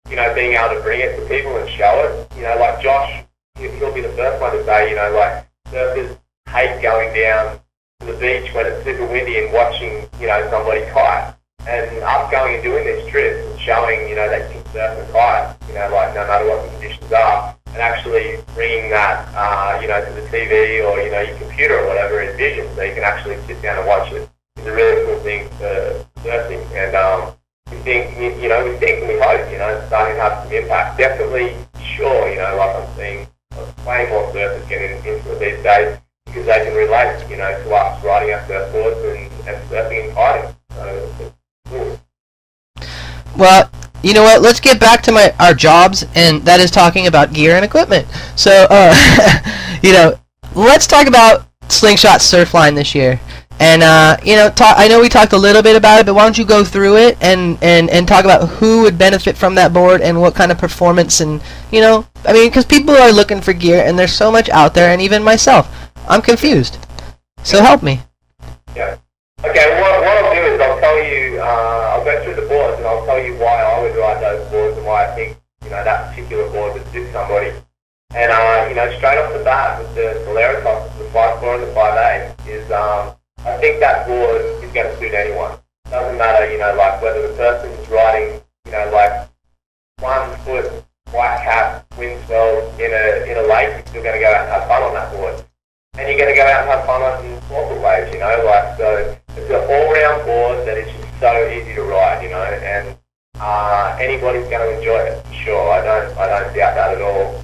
Speaker 2: you know, being able to bring it to people and show it, you know, like Josh, he'll be the first one to say, you know, like, surfers hate going down to the beach when it's super windy and watching, you know, somebody kite. And us going and doing these trips and showing, you know, that you can surf and kite, you know, like, no matter what the conditions are, and actually bringing that, you know, to the TV or, you know, your computer or whatever in vision, so you can actually sit down and watch it, is a really cool thing for surfing. And we think, you know, and we hope, you know, it's starting to have some impact. Definitely, sure, you know, like I'm seeing way more surfers getting into it these days because they can relate, you know, to us riding our surfboards and surfing and kiting. So it's cool.
Speaker 1: Well, you know what? Let's get back to our jobs, and that is talking about gear and equipment. So, you know, let's talk about Slingshots Surf Line this year. And, you know, I know we talked a little bit about it, but why don't you go through it and talk about who would benefit from that board and what kind of performance and, you know, I mean, because people are looking for gear, and there's so much out there, and even myself, I'm confused. So help me.
Speaker 2: Yeah. Okay, what I'll do is I'll tell you, I'll go through the boards and I'll tell you why I would ride those boards and why I think, you know, that particular board would suit somebody. And, you know, straight off the bat with the Solaritos, the 5.4 and the 5.8, is, I think that board is going to suit anyone. Doesn't matter, you know, like whether the person is riding, you know, like 1 foot white cap wind swells in a lake, you're still going to go out and have fun on that board. And you're going to go out and have fun on 4-foot waves, you know, like, so it's an all-round board that is just so easy to ride, you know, and anybody's going to enjoy it, for sure. I don't doubt that at all.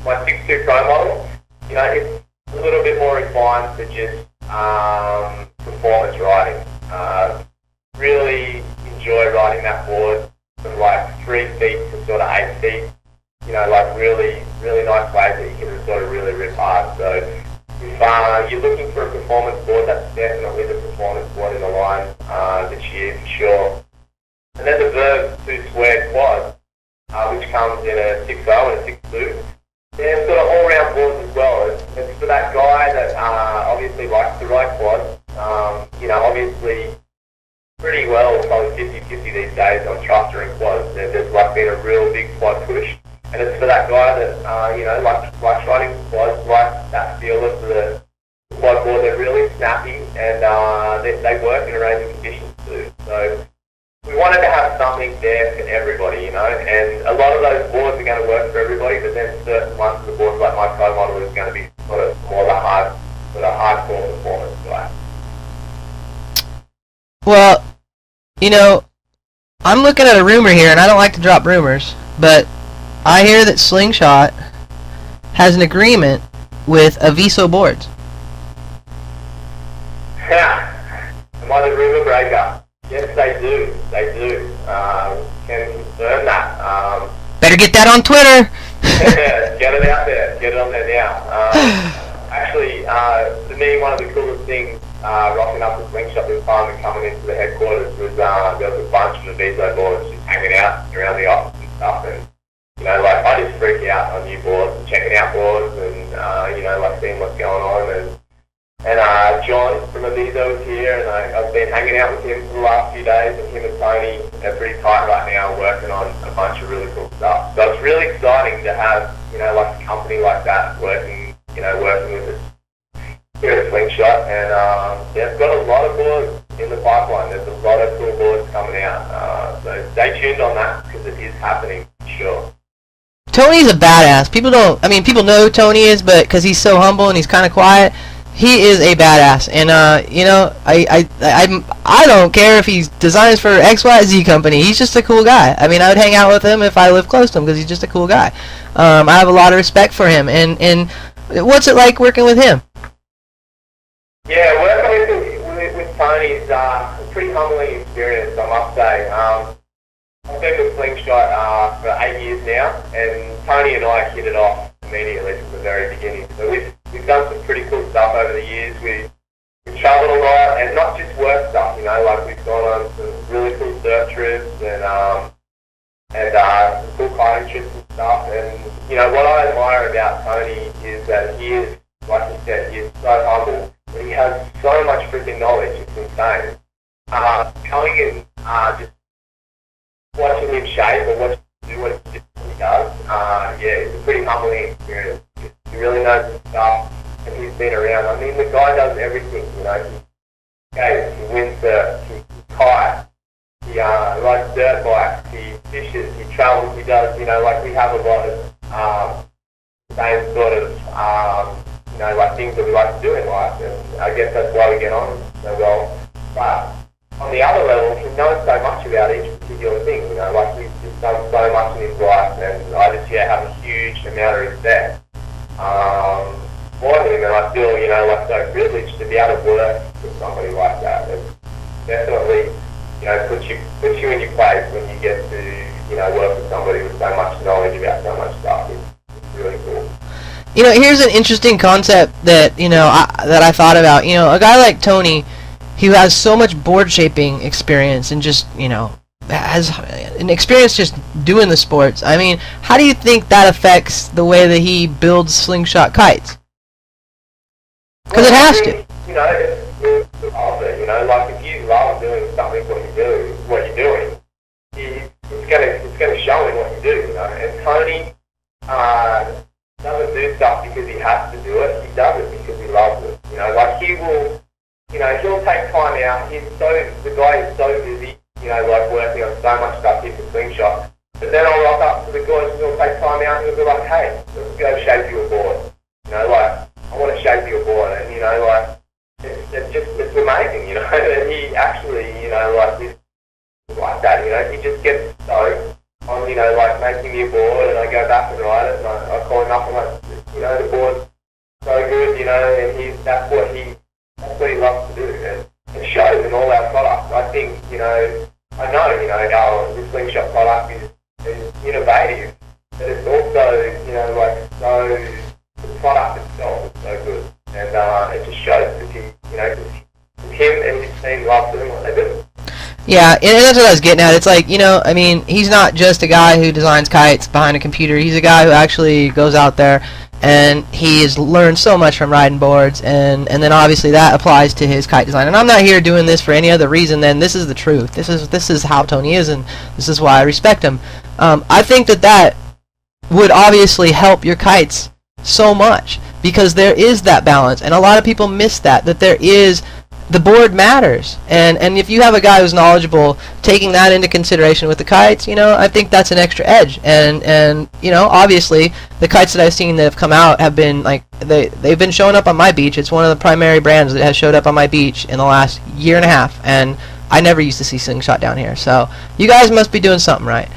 Speaker 2: My 6.2 Pro model, you know, it's a little bit more refined for just performance riding. Really enjoy riding that board from like 3 feet to sort of 8 feet. You know, like really, really nice waves that you can sort of really rip hard. So if you're looking for a performance board, that's definitely the performance board in the line this year for sure. And then the Verve 2 squared quad, which comes in a 6.0 and a 6.2. They're sort of all-round boards as well. It's for that guy that obviously likes to ride quads. You know, obviously pretty well, probably 50-50 these days on thruster and quads. There's like been a real big quad push. And it's for that guy that, you know, likes riding quads, likes that feel of the quad board. They're And a lot of those boards are going to work for everybody, but then certain ones of the boards, like my Pro model, is going to be sort of more the hardcore performance guy.
Speaker 1: Well, you know, I'm looking at a rumor here, and I don't like to drop rumors, but I hear that Slingshot has an agreement with Aviso Boards.
Speaker 2: Yeah. Am I the rumor breaker? Yes, they do. They do. Can confirm that.
Speaker 1: Better get that on Twitter.
Speaker 2: Get it out there. Get it on there now. Actually, to me, one of the coolest things rocking up the Slingshot this time and coming into the headquarters was there was a bunch of the Aviso boards just hanging out around the office and stuff. And, you know, like, I just freak out on new boards and checking out boards and, you know, like, seeing what's going on. And John from Aviso is here, and I've been hanging out with him for the last few days, and him and Tony are pretty tight right now, working on a bunch of really cool stuff. So it's really exciting to have, you know, like a company like that working with us here at Slingshot. And yeah, it's got a lot of boards in the pipeline. There's a lot of cool boards coming out. So stay tuned on that, because it is happening, for sure.
Speaker 1: Tony's a badass. People know who Tony is, but because he's so humble and he's kind of quiet, he is a badass. And you know, I don't care if he designs for XYZ company. He's just a cool guy. I mean, I would hang out with him if I lived close to him, because he's just a cool guy. I have a lot of respect for him. And what's it like working with him?
Speaker 2: Yeah, working with Tony is a pretty humbling experience, I must say. I've been with Slingshot for 8 years now, and Tony and I hit it off immediately from the very beginning. So we've done some pretty cool stuff over the years. We've travelled a lot, and not just work stuff, you know, like we've gone on some really cool surf trips and some cool climbing trips and stuff. And, you know, what I admire about Tony is that he is, like you said, he is so humble. He has so much freaking knowledge, it's insane. Going in, just watching him shape or watching him do what he does, yeah, it's a pretty humbling experience. He really knows his stuff, and he's been around. I mean, the guy does everything, you know. He skates, he windsurfs, he kayaks, he rides dirt bikes, he fishes, he travels, he does, you know, like we have a lot of same sort of, you know, like things that we like to do in life, and I guess that's why we get on so well. But on the other level, he knows so much about each particular thing, you know, like he's just done so much in his life, and I just, have a huge amount of respect for him, and I feel, you know, like so privileged to be able to work with somebody like that. It definitely, you know, puts you in your place when you get to, you know, work with somebody with so much knowledge about so much stuff. It's really cool.
Speaker 1: You know, here's an interesting concept that, you know, that I thought about. You know, a guy like Tony, who has so much board shaping experience and just, you know, has an experience just doing the sports. I mean, how do you think that affects the way that he builds Slingshot kites? Because it has to.
Speaker 2: You know, it's awesome, you know, like if you love doing something, what you're doing, it's gonna show in what you do, you know. And Tony doesn't do stuff because he has to do it. He does it because he loves it. You know, like he will, you know, he'll take time out. The guy is so busy, you know, like working on so much stuff here for Slingshot. But then I'll rock up to the Gorge and he'll take time out and he'll be like, hey, let's go shape you a board. You know, like, I want to shape you a board. And, you know, like, it's amazing, you know. And he actually, you know, like, he's like that, you know. He just gets stoked on, you know, like, making me a board, and I go back and ride it, and I call him up and like, you know, the board's so good, you know, and that's what he loves to do, and it shows in all our products. I think, you know, our Slingshot product is innovative, but it's also, you know, like, so the product itself is so good, and it just shows that him and his team love doing what they do.
Speaker 1: Yeah, and that's what I was getting at. It's like, you know, I mean, he's not just a guy who designs kites behind a computer. He's a guy who actually goes out there, and he has learned so much from riding boards, and then obviously that applies to his kite design. And I'm not here doing this for any other reason than this is the truth. This is how Tony is, and this is why I respect him. I think that would obviously help your kites so much, because there is that balance, and a lot of people miss that there is the board matters, and if you have a guy who's knowledgeable, taking that into consideration with the kites, you know, I think that's an extra edge. And you know, obviously, the kites that I've seen that have come out have been like they've been showing up on my beach. It's one of the primary brands that has showed up on my beach in the last year and a half, and I never used to see Slingshot down here. So you guys must be doing something right.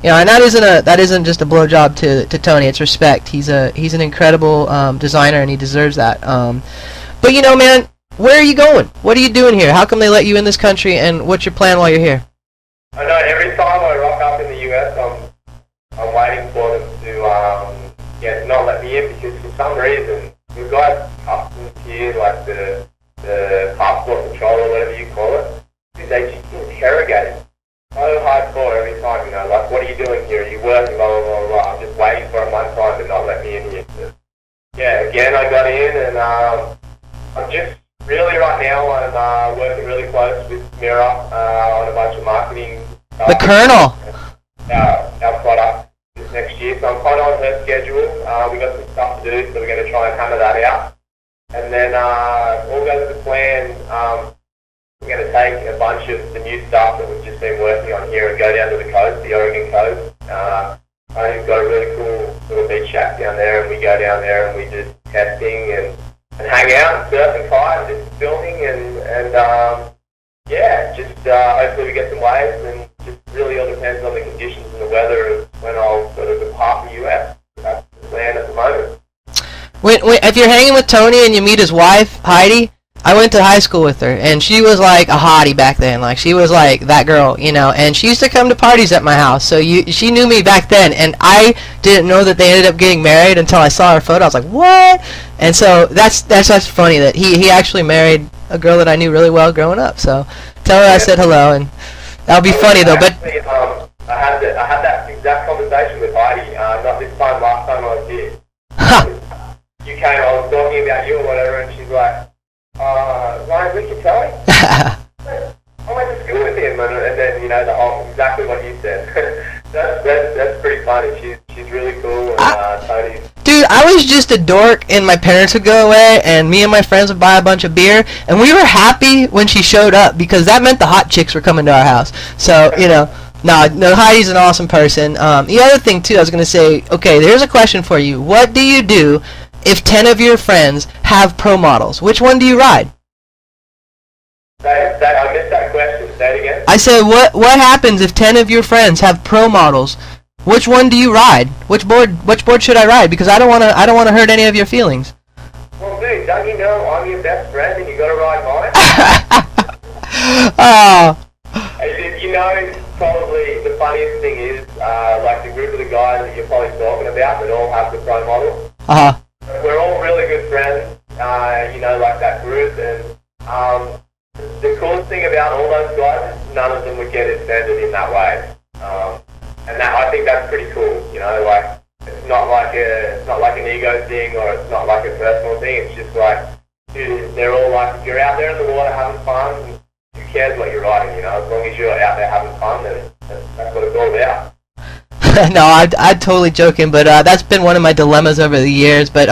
Speaker 1: You know, and that isn't just a blowjob to Tony. It's respect. He's an incredible designer, and he deserves that. But you know, man, where are you going? What are you doing here? How come they let you in this country? And what's your plan while you're here?
Speaker 2: I know every time I rock up in the US, I'm waiting for them to not let me in, because for some reason we've got customs here, like the passport control or whatever you call it, because they just interrogate it so hardcore every time. You know, like, what are you doing here? Are you working? Blah blah blah blah. I'm just waiting for them one time to not let me in here. So, yeah, again I got in, and I'm just really right now I'm working really close with Mira on a bunch of marketing stuff.
Speaker 1: The Colonel.
Speaker 2: Our product this next year, so I'm kind of on her schedule. We got some stuff to do, so we're going to try and hammer that out. And then all goes to plan. We're going to take a bunch of the new stuff that we've just been working on here and go down to the coast, the Oregon coast. We've got a really cool little beach shack down there, and we go down there and we do testing and hang out and surf and kite and just filming and hopefully we get some waves, and just really all depends on the conditions and the weather when I'll sort of depart the US. That's the plan at the moment.
Speaker 1: If you're hanging with Tony and you meet his wife, Heidi, I went to high school with her, and she was like a hottie back then. Like, she was like that girl, you know, and she used to come to parties at my house. So she knew me back then, and I didn't know that they ended up getting married until I saw her photo. I was like, what? And so that's funny that he actually married a girl that I knew really well growing up. So tell her I said hello, and that'll be funny though. But
Speaker 2: I had that exact conversation with Heidi. Not this time, last time I was here. You came, I was talking about you or whatever, and she's like, Ryan Riccitelli? I went to school with him, and then, you know, the whole, exactly what you said. that's pretty funny. She's really cool, and Tony's...
Speaker 1: Dude, I was just a dork, and my parents would go away, and me and my friends would buy a bunch of beer, and we were happy when she showed up, because that meant the hot chicks were coming to our house. So, you know, no, Heidi's an awesome person. The other thing, too, I was going to say, okay, there's a question for you. What do you do if 10 of your friends have pro models? Which one do you ride?
Speaker 2: I missed that question. Say it again.
Speaker 1: I said, what happens if 10 of your friends have pro models? Which one do you ride? Which board should I ride? Because I don't want to hurt any of your feelings.
Speaker 2: Well, dude, don't you know I'm your best friend and you got to ride mine?
Speaker 1: Oh.
Speaker 2: You know, probably the funniest thing is, like the group of the guys that you're probably talking about that all have the pro model. We're all really good friends, you know, like that group, and the coolest thing about all those guys is none of them would get offended in that way. And that, I think that's pretty cool, you know, like, it's not like an ego thing, or it's not like a personal thing. It's just like, dude, they're all like, if you're out there in the water having fun, who cares what you're riding, you know? As long as you're out there having fun, then that's what it's all about.
Speaker 1: No, I'm totally joking, but that's been one of my dilemmas over the years. But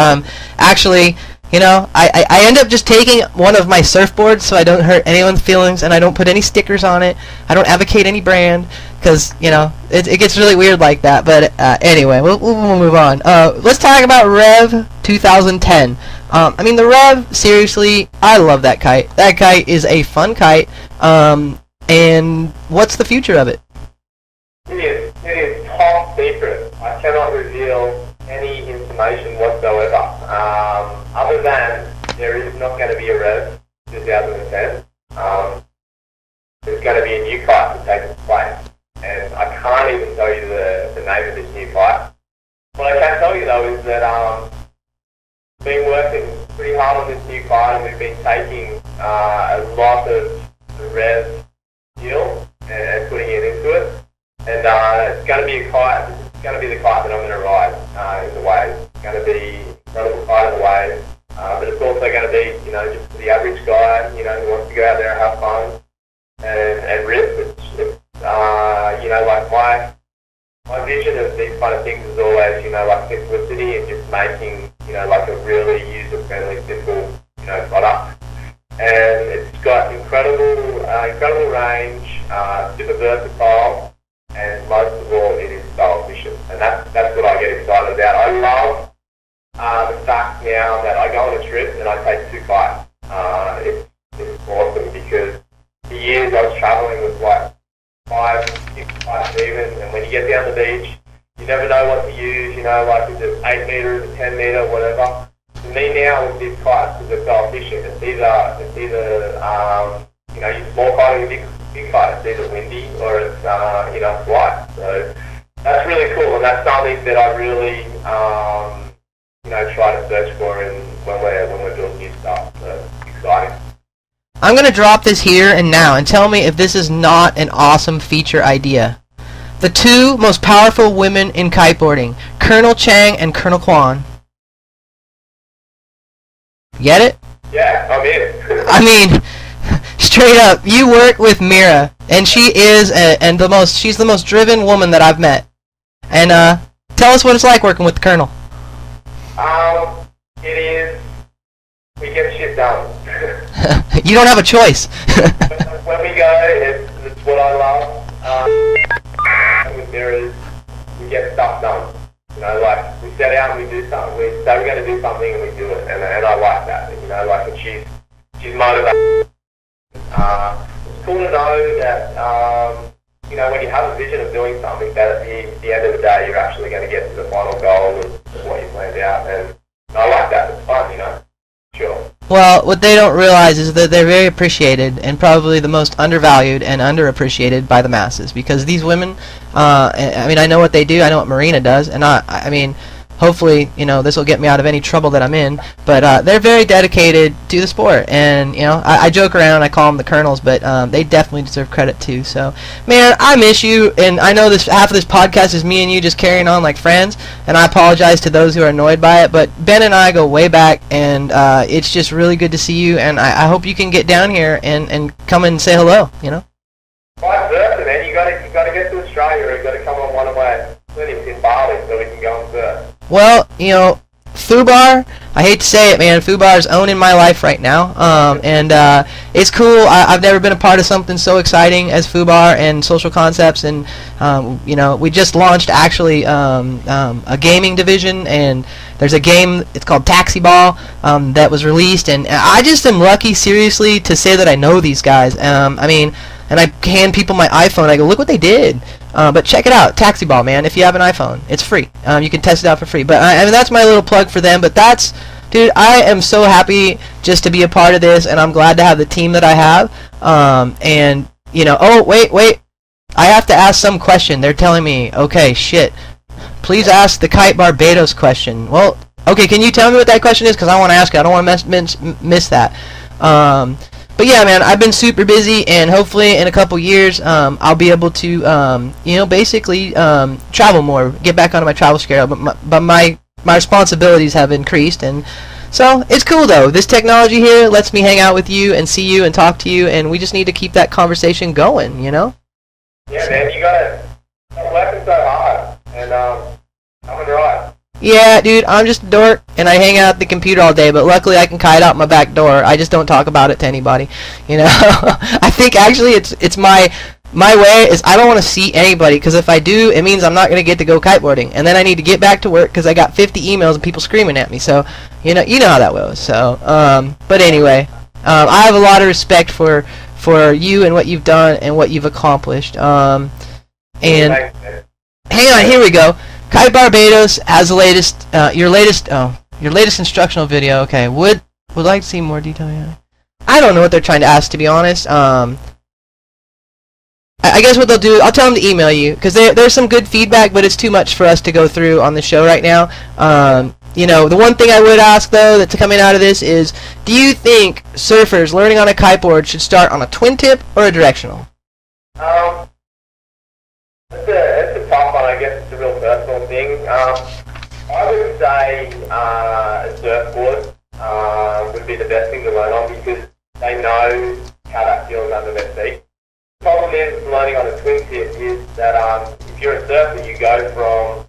Speaker 1: actually, you know, I end up just taking one of my surfboards so I don't hurt anyone's feelings, and I don't put any stickers on it. I don't advocate any brand, because, you know, it gets really weird like that. But anyway, we'll move on. Let's talk about Rev 2010. I mean, the Rev, seriously, I love that kite. That kite is a fun kite. And what's the future of it?
Speaker 2: It is top secret. I cannot reveal any information whatsoever. Other than there is not going to be a Rev 2010. There's going to be a new kite that takes its place. And I can't even tell you the name of this new kite. What I can tell you though is that we've been working pretty hard on this new kite, and we've been taking a lot of the Rev steel and putting it into it. And it's going to be a kite. It's going to be the kite that I'm going to ride in the waves. It's going to be an incredible kite in the waves. But it's also going to be, you know, just for the average guy, you know, who wants to go out there and have fun and rip. It's you know, like my vision of these kind of things is always, you know, like simplicity and just making, you know, like a really user-friendly, simple, you know, product. and it's got incredible range, super versatile, and most of all, it is so efficient. And that's what I get excited about. I love the fact now that I go on a trip and I take 2 kites. It's awesome because for years I was traveling with like 5, 6 kites even, and when you get down the beach, you never know what to use, you know, like is it 8 metre, is it 10 metre, whatever. For me now with these kites, because they're so efficient, it's either you know, you small kite or big kite, it's either windy or it's, you know, flight. So that's really cool, and that's something that I really, you know, try to search for when we're doing new stuff. So it's exciting.
Speaker 1: I'm going to drop this here and now, and tell me if this is not an awesome feature idea. The 2 most powerful women in kiteboarding, Colonel Chang and Colonel Kwan. Get it?
Speaker 2: Yeah, I'm in.
Speaker 1: I mean, straight up, you work with Mira, and she is she's the most driven woman that I've met. And tell us what it's like working with the Colonel.
Speaker 2: It is. We get shit done.
Speaker 1: You don't have a choice.
Speaker 2: When we go, it's what I love. And with Mira, we get stuff done. You know, like, we set out and we do something. We say we're going to do something and we do it. And I like that. You know, like, and she's motivated. It's cool to know that, you know, when you have a vision of doing something, that at the end of the day, you're actually going to get to the final goal of what you planned out. And I like that. It's fun, you know. Sure.
Speaker 1: Well, what they don't realize is that they're very appreciated and probably the most undervalued and underappreciated by the masses, because these women, I mean, I know what they do, I know what Marina does, and I mean, hopefully, you know, this will get me out of any trouble that I'm in, but they're very dedicated to the sport, and, you know, I joke around, I call them the Colonels, but they definitely deserve credit too. So, man, I miss you, and I know this half of this podcast is me and you just carrying on like friends, and I apologize to those who are annoyed by it, but Ben and I go way back, and it's just really good to see you, and I hope you can get down here and come and say hello, you know?
Speaker 2: Vice versa, man. You gotta get to Australia, or you gotta come on one of my clinics in Bali so we can go and surf.
Speaker 1: Well, you know, Fubar, I hate to say it, man, Fubar's owning my life right now, and it's cool. I've never been a part of something so exciting as Fubar and Social Concepts, and you know, we just launched actually a gaming division, and there's a game, it's called Taxi Ball, that was released, and I just am lucky, seriously, to say that I know these guys. I mean, and I hand people my iPhone, I go, look what they did. But check it out, Taxi Ball, man. If you have an iPhone, it's free. You can test it out for free. But I mean, that's my little plug for them. But that's, dude, I am so happy just to be a part of this, and I'm glad to have the team that I have. And you know, oh wait, I have to ask some question. They're telling me, okay, shit. Please ask the Kite Barbados question. Well, okay, can you tell me what that question is? Because I want to ask it. I don't want to miss that. But yeah, man, I've been super busy, and hopefully in a couple years, I'll be able to, you know, basically travel more, get back onto my travel schedule. But my responsibilities have increased, and so it's cool though. This technology here lets me hang out with you and see you and talk to you, and we just need to keep that conversation going, you know?
Speaker 2: Yeah, man, you gotta working so hard, and coming right.
Speaker 1: Yeah, dude, I'm just a dork, and I hang out at the computer all day, but luckily I can kite out my back door. I just don't talk about it to anybody, you know? I think actually it's my way is I don't want to see anybody, because if I do, it means I'm not going to get to go kiteboarding, and then I need to get back to work because I got 50 emails and people screaming at me, so, you know how that goes. So, but anyway, I have a lot of respect for you and what you've done and what you've accomplished, and hang on, here we go. Kite Barbados has the latest, your latest instructional video. Okay, would like to see more detail. Yeah. I don't know what they're trying to ask, to be honest. I guess what they'll do, I'll tell them to email you, because there's some good feedback, but it's too much for us to go through on the show right now. You know, the one thing I would ask though, that's coming out of this is, do you think surfers learning on a kiteboard should start on a twin tip or a directional?
Speaker 2: It's a tough one. I guess it's a real personal thing. I would say a surfboard would be the best thing to learn on, because they know how that feels under their feet. The problem is learning on a twin tip is that if you're a surfer, you go from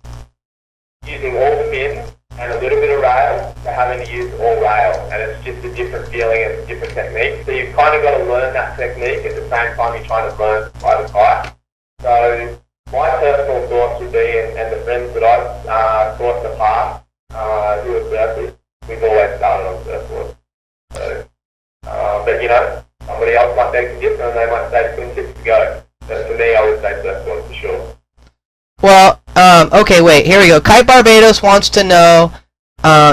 Speaker 2: using all the fins and a little bit of rail to having to use all rail. and it's just a different feeling and a different technique. So you've kind of got to learn that technique at the same time you're trying to learn to fly the kite. So my personal thoughts would be, and the friends that I've taught in the past who are surfers, we've always started on surfboards. So, but you know, somebody else might beg to differ and they might say twin tips to go. But for me, I would say surfboards for sure.
Speaker 1: Well, okay, wait, here we go. Kite Barbados wants to know,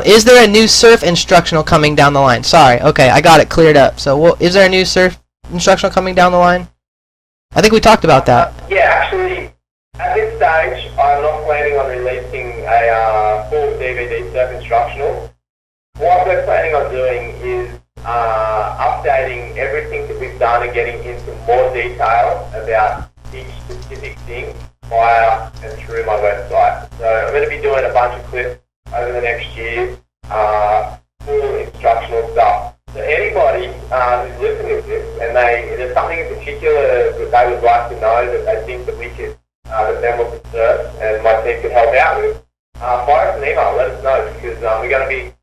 Speaker 1: is there a new surf instructional coming down the line? Sorry, okay, I got it cleared up. So, is there a new surf instructional coming down the line? I think we talked about that.
Speaker 2: Yeah, actually, at this stage, I'm not planning on releasing a full DVD surf instructional. What we're planning on doing is updating everything that we've done and getting into more detail about each specific thing via and through my website. So I'm going to be doing a bunch of clips over the next year, full instructional stuff. So anybody who's listening to this and there's something in particular that they would like to know that they think that we could, that them will surf and my team could help out with, fire us an email, let us know, because we're going to be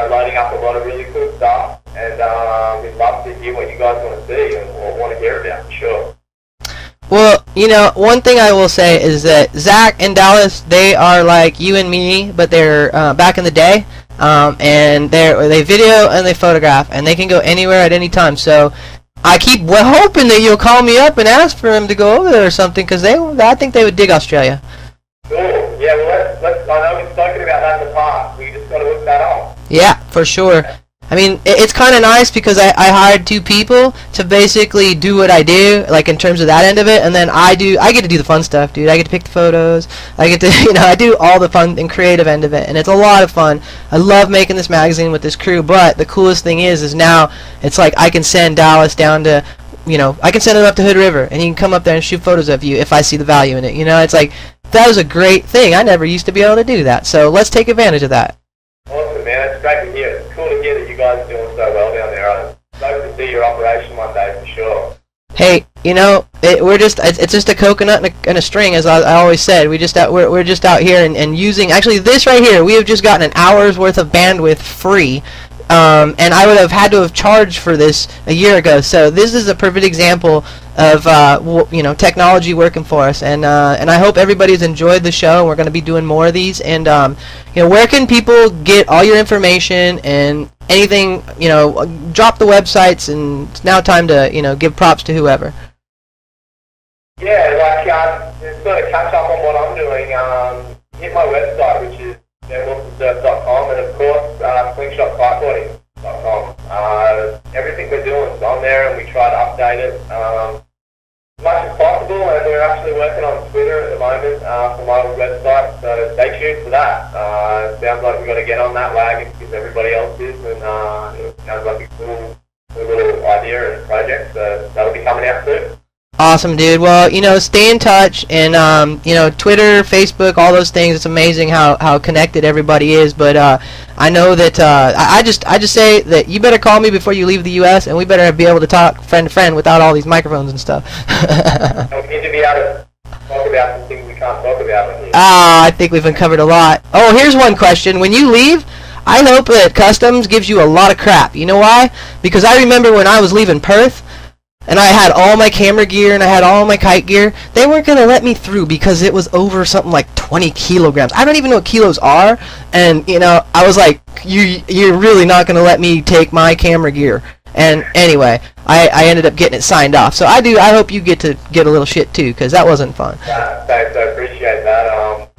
Speaker 2: loading up a lot of really cool stuff, and we'd love to hear what you guys want to see or want to hear about, for sure.
Speaker 1: Well, you know, one thing I will say is that Zach and Dallas, they are like you and me, but they're back in the day, and they video and they photograph, and they can go anywhere at any time. So I keep hoping that you'll call me up and ask for them to go over there or something, because I think they would dig Australia.
Speaker 2: Cool. Yeah, well, let's, I know we've spoken about that in the past. We just got to look that up.
Speaker 1: Yeah, for sure. I mean, it's kind of nice because I hired 2 people to basically do what I do, like in terms of that end of it, and then I get to do the fun stuff, dude. I get to pick the photos. I get to, you know, I do all the fun and creative end of it, and it's a lot of fun. I love making this magazine with this crew, but the coolest thing is now it's like I can send Dallas down to, you know, I can send him up to Hood River, and he can come up there and shoot photos of you if I see the value in it. You know, it's like, that was a great thing. I never used to be able to do that, so let's take advantage of that.
Speaker 2: Awesome, man. It's great to hear. It's cool to hear that you guys are doing so well down there. I'm stoked to see your operation one day, for sure.
Speaker 1: Hey, you know, it's just a coconut and a string, as I always said. We're just out here and using, actually this right here, we have just gotten an hour's worth of bandwidth free. And I would have had to have charged for this a year ago. So this is a perfect example of you know, technology working for us. And I hope everybody's enjoyed the show. And we're going to be doing more of these. And you know, where can people get all your information and anything? You know, drop the websites. And it's now time to, you know, give props to whoever.
Speaker 2: Yeah, like just sort of catch up on what I'm doing. Hit my website, which is surf.com, and of course slingshotkiteboarding.com. Everything we're doing is on there, and we try to update it as much as possible, and we're actually working on Twitter at the moment for my website, so stay tuned for that. It sounds like we've got to get on that wagon because everybody else is, and it sounds like a cool little idea and project, so that'll be coming out soon.
Speaker 1: Awesome, dude. Well, you know, stay in touch, and you know, Twitter, Facebook, all those things. It's amazing how connected everybody is. But I know that I just say that you better call me before you leave the U.S., and we better be able to talk friend to friend without all these microphones and stuff.
Speaker 2: We need to be able to talk about some things we can't talk about with you.
Speaker 1: I think we've uncovered a lot. Oh, here's one question. When you leave, I hope that Customs gives you a lot of crap. You know why? Because I remember when I was leaving Perth, and I had all my camera gear and I had all my kite gear, they weren't going to let me through because it was over something like 20 kilograms. I don't even know what kilos are, and, you know, I was like, you're really not going to let me take my camera gear. And anyway, I ended up getting it signed off. So I hope you get to get a little shit too, because that wasn't fun.
Speaker 2: Yeah, thanks, I appreciate that.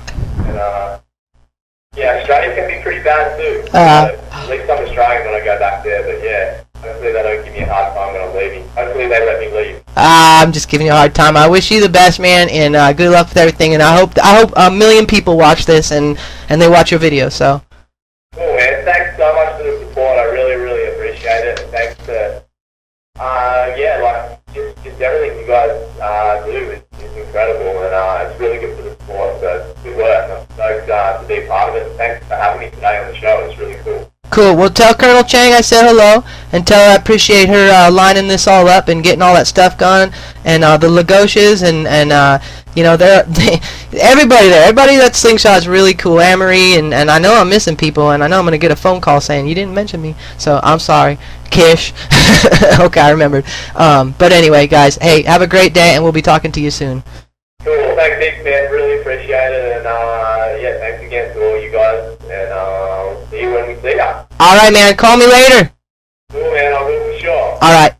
Speaker 2: Yeah, Australia can be pretty bad too. At least I'm Australian when I go back there, but yeah. Hopefully they don't give me a hard time when I'm leaving. Hopefully they let me leave.
Speaker 1: I'm just giving you a hard time. I wish you the best, man, and good luck with everything. And I hope a million people watch this and they watch your video. So.
Speaker 2: Cool, man. Thanks so much for the support. I really, really appreciate it. And thanks to yeah, like just everything you guys do is incredible, and it's really good for the sport. So it's good work. I'm stoked to be a part of it. Thanks for having me today on the show. It's really cool.
Speaker 1: Cool. Well, tell Colonel Chang I said hello, and tell her I appreciate her lining this all up and getting all that stuff going, and the Lagoshes, and you know, everybody there, everybody that Slingshot's really cool. Amory, and I know I'm missing people, and I know I'm gonna get a phone call saying you didn't mention me, so I'm sorry. Kish. Okay, I remembered. But anyway, guys, hey, have a great day, and we'll be talking to you soon.
Speaker 2: Cool. Thanks, Nick, man. Really appreciate it, and yeah, thanks again to all you guys, and we'll see you when we see ya.
Speaker 1: All right, man. Call me later.
Speaker 2: Cool, man. I will for sure.
Speaker 1: All right.